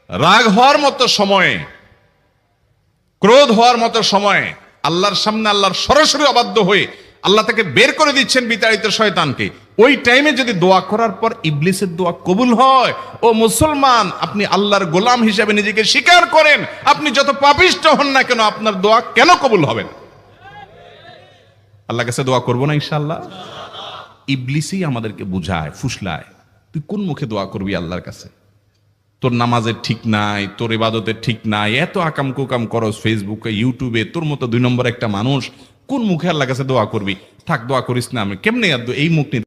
রাগ হওয়ার মতো সময়ে, ক্রোধ হওয়ার মতো সময়ে আল্লাহর সামনে আল্লাহর সরাসরি অবাধ্য হয়ে আল্লাহ তাকে বের করে দিচ্ছেন, বিতাড়িত শয়তানকে, ওই টাইমে যদি দোয়া করার পর ইবলিসের দোয়া কবুল হয়, ও মুসলমান, আপনি আল্লাহর গোলাম হিসেবে নিজেকে স্বীকার করেন, আপনি যত পাপিষ্ঠ হন না কেন, আপনার দোয়া কেন কবুল হবে না? আল্লাহর কাছে দোয়া করবো না ইনশাআল্লাহ? ইবলিসই আমাদেরকে বুঝায়, ফুসলায়, তুই কোন মুখে দোয়া করবি আল্লাহর কাছে? তোর নামাজের ঠিক নাই, তোর ইবাদতের ঠিক নাই, এত আকাম কুকাম করস ফেসবুকে, ইউটিউবে, তোর মতো 2 নম্বর একটা মানুষ, কোন মুখে আল্লাহর কাছে দোয়া করবি? থাক, দোয়া করিস না, আমি কেমনে এই মুখ নিয়ে